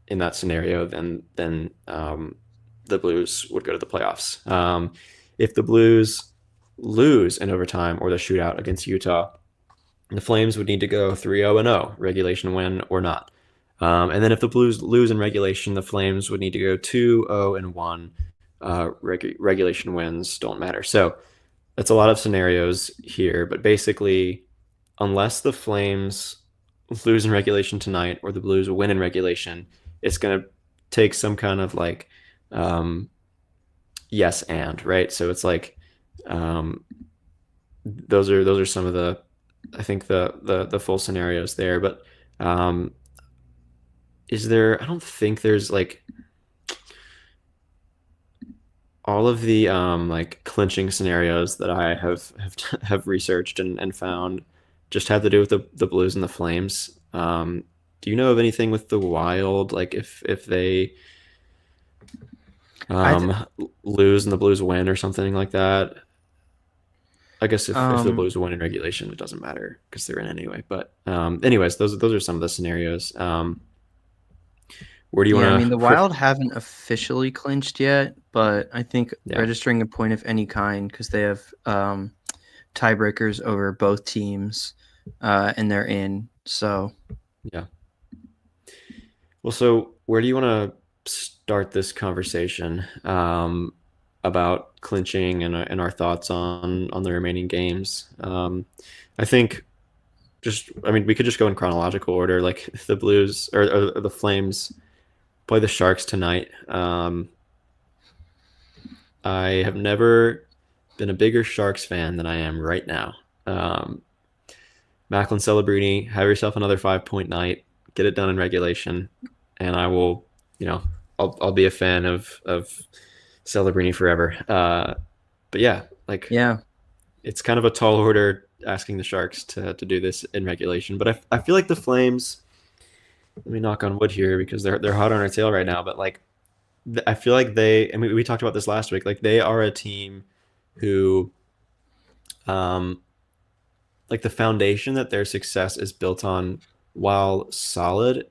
in that scenario, then the Blues would go to the playoffs. If the Blues lose in overtime or the shootout against Utah, the Flames would need to go 3-0, regulation win or not. And then if the Blues lose in regulation, the Flames would need to go 2-0. Regulation wins don't matter. So that's a lot of scenarios here, but basically, unless the Flames lose in regulation tonight or the Blues win in regulation, it's going to take some kind of like yes and right. So it's like um, those are some of the I think the full scenarios there, but um, is there? I don't think there's like all of the like clinching scenarios that I have researched and found just have to do with the Blues and the Flames. Do you know of anything with the Wild, like if they I th- um, lose and the Blues win or something like that? I guess if the um Blues win in regulation, it doesn't matter because they're in anyway. But anyways, those are some of the scenarios. Where do you yeah, I want mean the to? Wild haven't officially clinched yet, but I think Yeah, registering a point of any kind because they have tiebreakers over both teams, and they're in. So yeah. Well, so where do you want to start this conversation about clinching and our thoughts on the remaining games? I think I mean, we could just go in chronological order. Like the Blues or the Flames play the Sharks tonight. I have never been a bigger Sharks fan than I am right now. Um, Macklin Celebrini, have yourself another 5 point night. Get it done in regulation, and I will, you know, I'll be a fan of Celebrini forever. But yeah, like yeah, it's kind of a tall order asking the Sharks to do this in regulation. But I feel like the Flames. Let me knock on wood here because they're hot on our tail right now. But like I feel like they. I mean, we talked about this last week. Like they are a team who, um, like the foundation that their success is built on, while solid,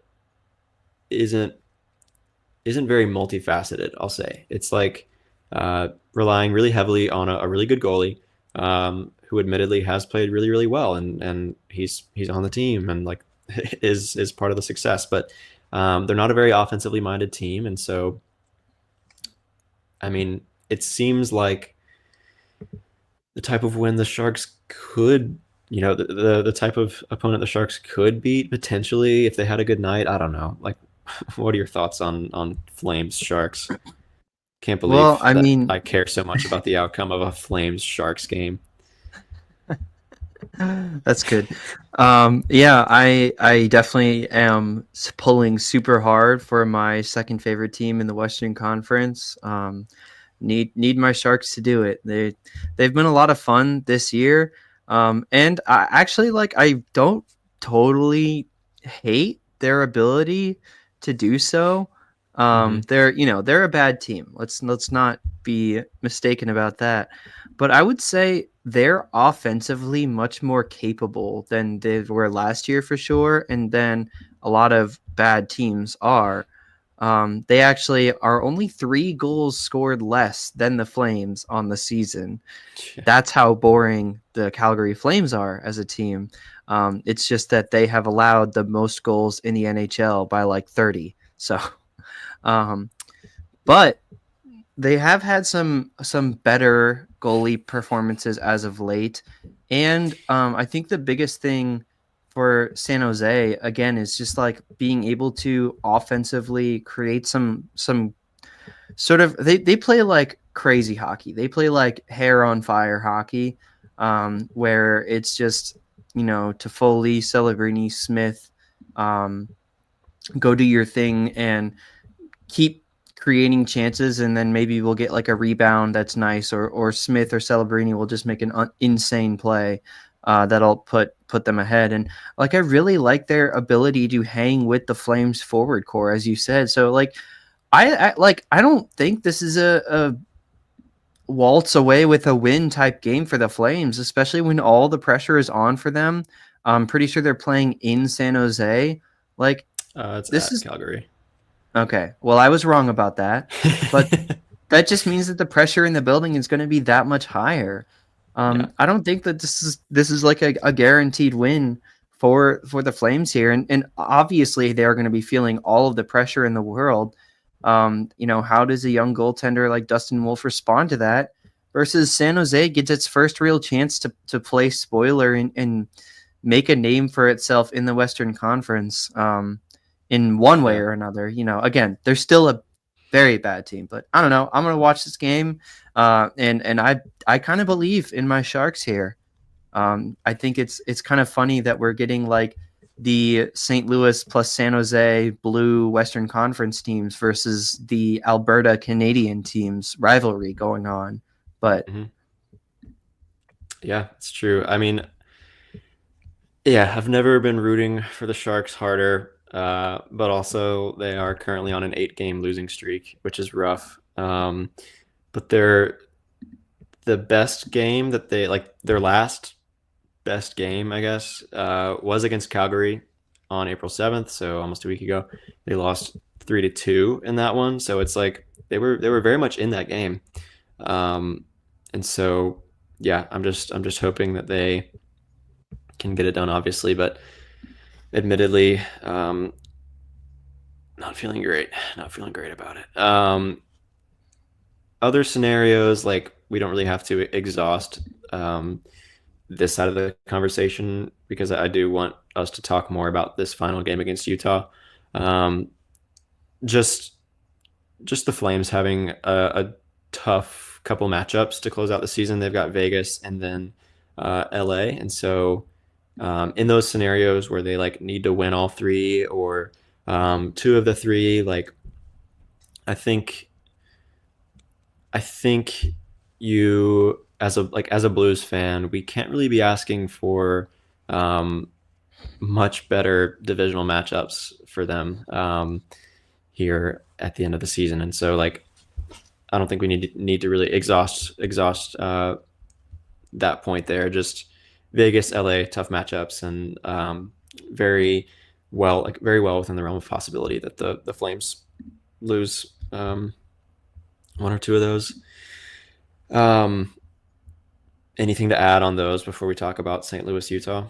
isn't isn't very multifaceted. I'll say it's like relying really heavily on a really good goalie, who admittedly has played really well, and he's on the team and like is part of the success. But they're not a very offensively minded team, and so I mean, it seems like the type of win the Sharks could, the type of opponent the Sharks could beat potentially if they had a good night. I don't know. Like what are your thoughts on Flames Sharks? Can't Well, believe I that mean, I care so much about the outcome of a Flames Sharks game. that's good. Yeah, I definitely am pulling super hard for my second favorite team in the Western Conference. Need my Sharks to do it. They've been a lot of fun this year. And I actually I don't totally hate their ability to do so. Hmm. They're a bad team. Let's not be mistaken about that. But I would say they're offensively much more capable than they were last year for sure, and then a lot of bad teams are. They actually are only 3 goals scored less than the Flames on the season. That's how boring the Calgary Flames are as a team. It's just that they have allowed the most goals in the NHL by like 30. So, um, but they have had some better goalie performances as of late, and I think the biggest thing for San Jose again is just like being able to offensively create some sort of they play like crazy hockey. They play like hair on fire hockey, where it's just Toffoli, Celebrini, Smith, um, go do your thing and keep creating chances, and then maybe we'll get like a rebound that's nice, or Smith or Celebrini will just make an insane play that'll put them ahead. And like I really like their ability to hang with the Flames forward core, as you said. So like I don't think this is a waltz away with a win type game for the Flames, especially when all the pressure is on for them. I'm pretty sure they're playing in San Jose. Like It's this at is Calgary. okay. Well, I was wrong about that, but that just means that the pressure in the building is going to be that much higher. Yeah. I don't think that this is like a guaranteed win for the Flames here, and obviously they are going to be feeling all of the pressure in the world. How does a young goaltender like Dustin Wolf respond to that? Versus San Jose gets its first real chance to play spoiler and make a name for itself in the Western Conference. In one way Yeah. or another. Again, they're still a very bad team, but I don't know. I'm gonna watch this game, and I kind of believe in my Sharks here. I think it's kind of funny that we're getting like the St. Louis plus San Jose Blue Western Conference teams versus the Alberta Canadian teams rivalry going on. But Hmm. Yeah, it's true. I mean, yeah, I've never been rooting for the Sharks harder, but also they are currently on an 8 game losing streak, which is rough. But the best game that they like their last best game, I guess, was against Calgary on April 7th, so almost a week ago. They lost 3-2 in that one, so it's like they were very much in that game. Um, and so yeah, I'm just hoping that they can get it done, obviously, but admittedly, not feeling great about it. Other scenarios, like we don't really have to exhaust this side of the conversation because I do want us to talk more about this final game against Utah. Um, just just the Flames having a tough couple matchups to close out the season. They've got Vegas and then LA, and so in those scenarios where they like need to win all three or two of the three, like I think I think you as a Blues fan, we can't really be asking for um, much better divisional matchups for them here at the end of the season, and so like I don't think we need to really exhaust that point there. Just Vegas, LA, tough matchups, and very well within the realm of possibility that the Flames lose one or two of those. Um, Anything to add on those before we talk about St. Louis, Utah?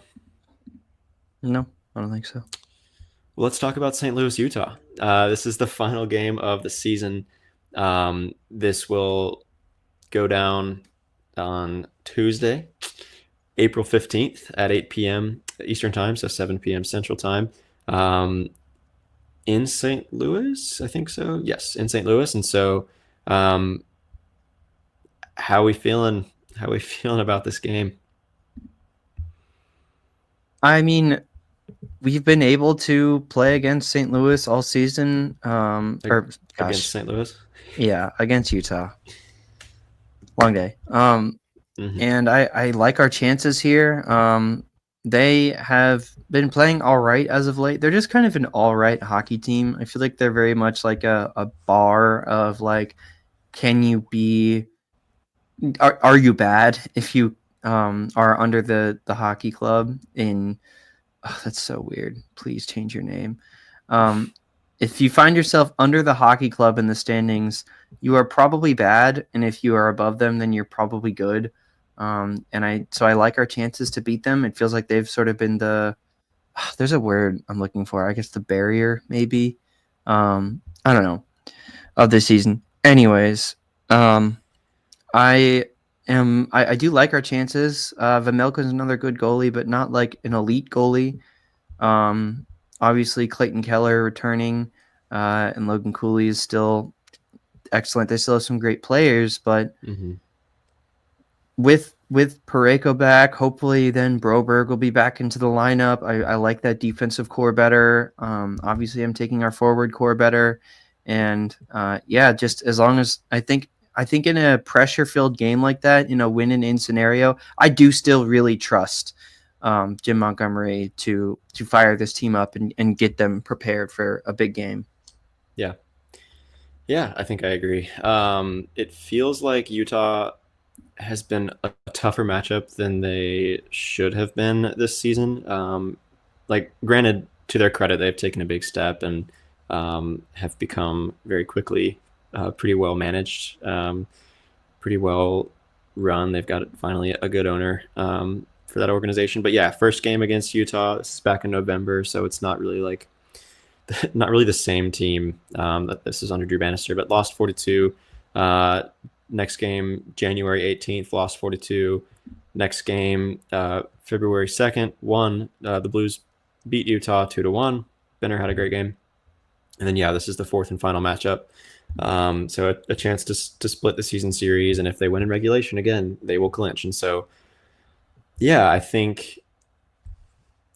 no, I don't think so. Well, let's talk about St. Louis, Utah. This is the final game of the season. This will go down on Tuesday, April 15th at 8 p.m. Eastern Time, so 7 p.m. Central Time, um, in St. Louis. I think so. Yes, in St. Louis. And so, um, how we feeling? How we feeling about this game I mean, we've been able to play against St. Louis all season. Or against gosh, St. Louis? yeah, against Utah. Long day. Hmm. And I like our chances here. They have been playing all right as of late. They're just kind of an all right hockey team. I feel like they're very much like a bar of like, can you be, are you bad if you are under the hockey club in, oh, that's so weird. Please change your name. Um, if you find yourself under the hockey club in the standings, you are probably bad, and if you are above them, then you're probably good. So I like our chances to beat them. It feels like they've sort of been the there's a word I'm looking for. I guess the barrier, maybe. I don't know of this season. Anyways, I I do like our chances. Vamelka is another good goalie, but not like an elite goalie. Um, Obviously, Clayton Keller returning, and Logan Cooley is still excellent. They still have some great players, but Hmm. with Pareko back, hopefully then Broberg will be back into the lineup. I like that defensive core better. Obviously, I'm taking our forward core better, and yeah, just as long as I think in a pressure filled game like that, in a win and in scenario, I do still really trust Jim Montgomery to fire this team up and get them prepared for a big game. Yeah. Yeah, I think I agree. It feels like Utah has been a tougher matchup than they should have been this season. Like, granted, to their credit, they've taken a big step and have become very quickly pretty well managed, pretty well run. They've got finally a good owner for that organization. But yeah, first game against Utah. This is back in November, so it's not really like not really the same team that this is under Drew Bannister, but lost 4-2. Next game, January 18th, lost 4-2. Next game, February 2nd, won. The Blues beat Utah 2-1. Benner had a great game. And then, yeah, this is the fourth and final matchup. So a chance to split the season series. And if they win in regulation, again, they will clinch. And so, yeah, I think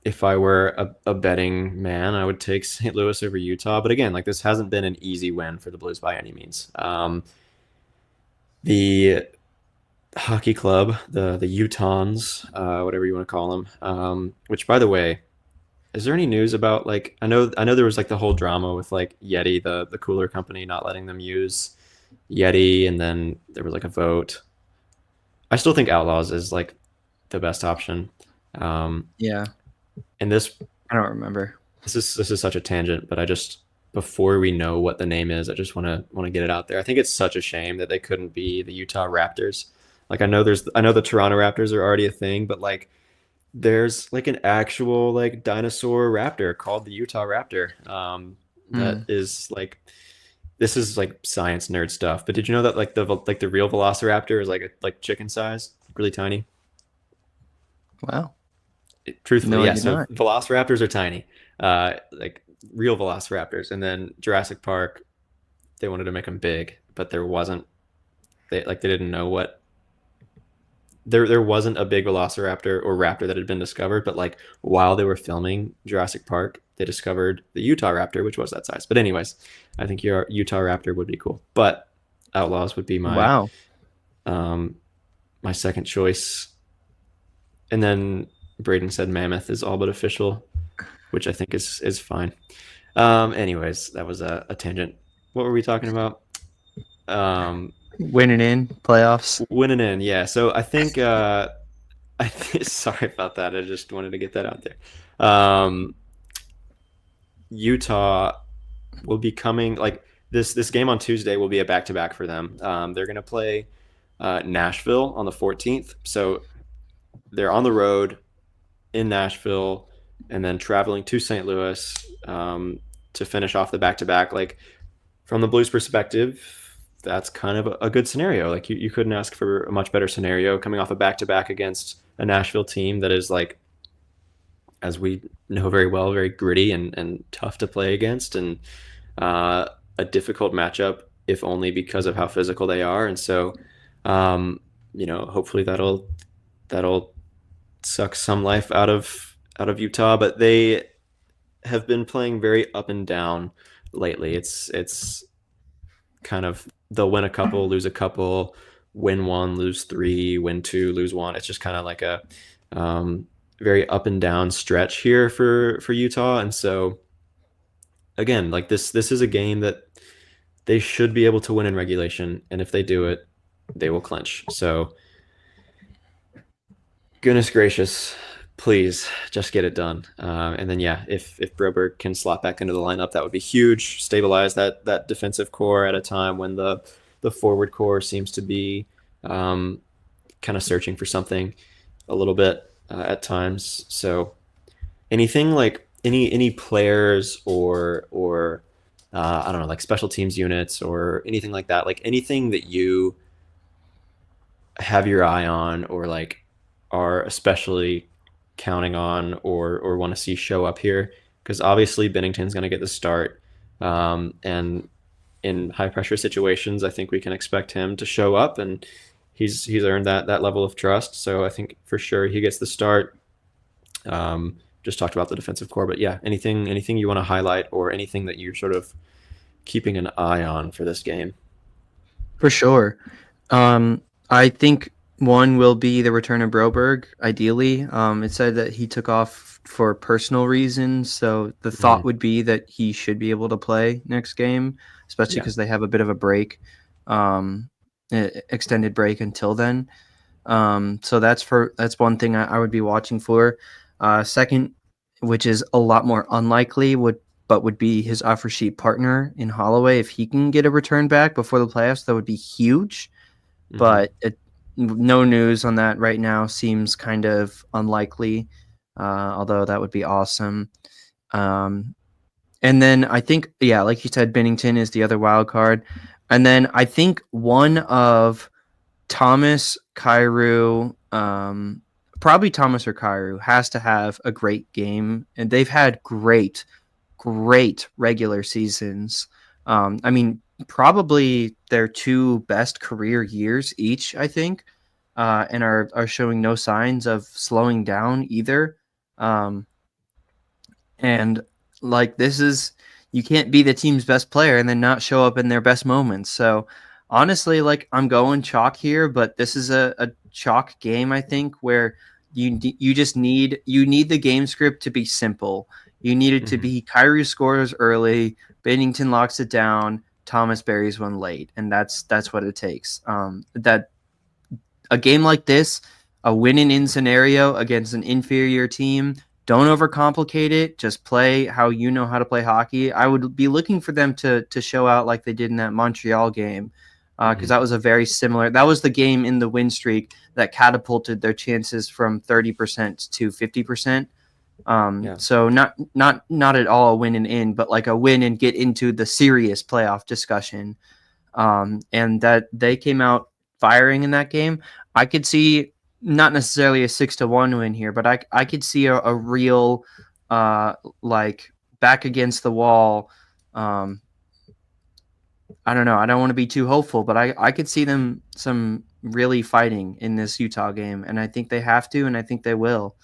if I were a betting man, I would take St. Louis over Utah. But again, like, this hasn't been an easy win for the Blues by any means. The hockey club, the Utahns, whatever you want to call them. Which, by the way, is there any news about, like, I know there was like the whole drama with like Yeti, the cooler company, not letting them use Yeti, and then there was like a vote. I still think Outlaws is like the best option. Um, Yeah, and I don't remember. this is such a tangent, but I just, before we know what the name is, I just want to get it out there. I think it's such a shame that they couldn't be the Utah Raptors. Like, I know the Toronto Raptors are already a thing, but like, there's like an actual like dinosaur raptor called the Utah Raptor. That Mm. is like, this is like science nerd stuff. But did you know that like the real Velociraptor is like chicken size, really tiny? Wow. Truthfully, No, I yeah. did So not. Velociraptors are tiny, like real Velociraptors. And then Jurassic Park, they wanted to make them big, but there wasn't. They didn't know what. There wasn't a big Velociraptor or raptor that had been discovered, but like while they were filming Jurassic Park, they discovered the Utah Raptor, which was that size. But anyways, I think your Utah Raptor would be cool. But Outlaws would be Wow. um my second choice. And then Braden said Mammoth is all but official, which I think is fine. Anyways, that was a tangent. What were we talking about? Um, Winning in playoffs. Winning in, yeah. So I think sorry about that. I just wanted to get that out there. Utah will be coming, like, this game on Tuesday will be a back to back for them. They're gonna play Nashville on the 14th. So they're on the road in Nashville and then traveling to St. Louis to finish off the back to back. Like, from the Blues perspective, that's kind of a good scenario. Like, you couldn't ask for a much better scenario coming off a back to back against a Nashville team that is like as we know very well, very gritty and tough to play against, and uh, a difficult matchup, if only because of how physical they are. And so, um, hopefully that'll suck some life out of Utah. But they have been playing very up and down lately. It's kind of they'll win a couple, lose a couple, win one, lose three, win two, lose one. It's just kind of like a um, very up and down stretch here for Utah. And so again, like this is a game that they should be able to win in regulation, and if they do it, they will clinch. So goodness gracious, please just get it done. And then yeah, if Broberg can slot back into the lineup, that would be huge. Stabilize that defensive core at a time when the forward core seems to be kind of searching for something a little bit at times. So anything like any players or I don't know, like special teams units or anything like that, like anything that you have your eye on or like are especially counting on or want to see show up here, because obviously Bennington's going to get the start, and in high pressure situations I think we can expect him to show up, and he's earned that level of trust, so I think for sure he gets the start. Just talked about the defensive core, but yeah, anything you want to highlight or anything that you're sort of keeping an eye on for this game? For sure. I think one will be the return of Broberg, ideally. It said that he took off for personal reasons, so the thought Mhm. would be that he should be able to play next game, especially Yeah. because they have a bit of a break, um, extended break until then. So that's one thing I would be watching for. Second, which is a lot more unlikely, would be his offer sheet partner in Holloway. If he can get a return back before the playoffs, that would be huge. Hmm. But no news on that right now. Seems kind of unlikely. Although that would be awesome. Um, and then I think, yeah, like you said, Bennington is the other wild card. And then I think one of Thomas, Cairo, probably Thomas or Cairo has to have a great game, and they've had great regular seasons. I mean, probably their two best career years each, I think, and are showing no signs of slowing down either. Um, and like this is you can't be the team's best player and then not show up in their best moments. So honestly, like I'm going chalk here, but this is a chalk game, I think, where you just need the game script to be simple. You need it to Hmm. be Kyrie scores early, Bennington locks it down, Thomas buries one late, and that's what it takes. That a game like this, a win and in scenario against an inferior team, don't overcomplicate it. Just play how you know how to play hockey. I would be looking for them to show out like they did in that Montreal game, because Hmm. that was a very similar. That was the game in the win streak that catapulted their chances from 30% to 50%. Yeah. So not at all a win and in, but like a win and get into the serious playoff discussion. And that they came out firing in that game. I could see not necessarily a 6-1 win here, but I could see a real like back against the wall. Um, I don't know. I don't want to be too hopeful, but I could see them some really fighting in this Utah game, and I think they have to, and I think they will.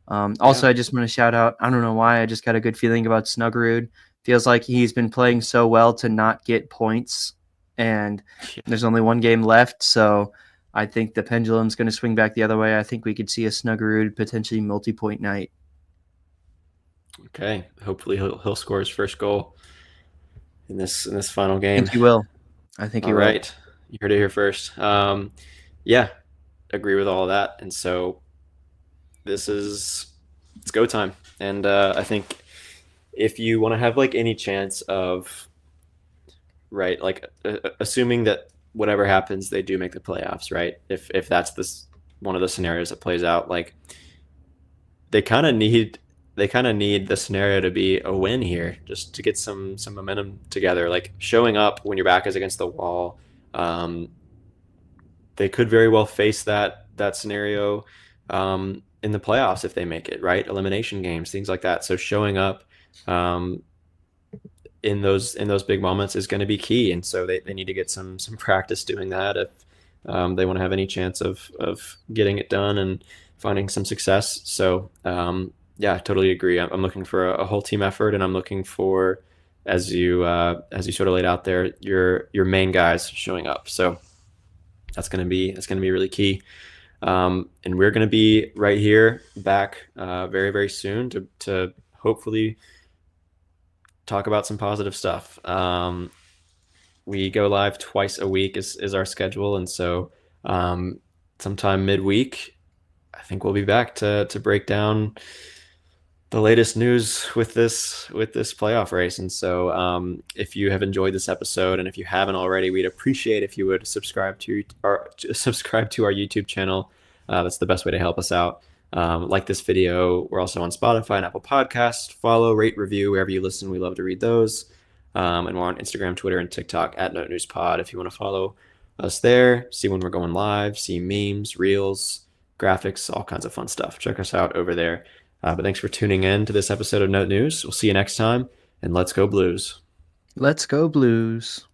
Also, Yeah. I just want to shout out. I don't know why. I just got a good feeling about Snuggerud. Feels like he's been playing so well to not get points, and Yeah. there's only one game left. So I think the pendulum's going to swing back the other way. I think we could see a Snuggerud potentially multi-point night. Okay. Hopefully he'll score his first goal in this final I think game. he will. I think he All will. right. You heard it here first. Yeah, agree with all of that. And so it's go time. And I think if you want to have like any chance of right, like assuming that whatever happens, they do make the playoffs, right? If that's this one of the scenarios that plays out, like they kind of need they kind of need the scenario to be a win here just to get some momentum together, like showing up when your back is against the wall. um, they could very well face that scenario in the playoffs if they make it, right? Elimination games, things like that. So showing up um, in those big moments is going to be key, and so they need to get some practice doing that if they want to have any chance of getting it done and finding some success. So yeah, I totally agree. I'm looking for a whole team effort, and I'm looking for, as you sort of laid out there, your main guys showing up. So that's gonna be really key. And we're gonna be right here back very very soon to hopefully talk about some positive stuff. We go live twice a week is our schedule, and so sometime midweek, I think we'll be back to break down the latest news with this playoff race. And so, if you have enjoyed this episode, and if you haven't already, we'd appreciate if you would subscribe to our YouTube channel. That's the best way to help us out. Like this video. We're also on Spotify and Apple Podcasts. Follow, rate, review wherever you listen. We love to read those. And we're on Instagram, Twitter, and TikTok at Note News Pod. If you want to follow us there, see when we're going live, see memes, reels, graphics, all kinds of fun stuff. Check us out over there. But thanks for tuning in to this episode of Note News. We'll see you next time, and let's go Blues. Let's go Blues.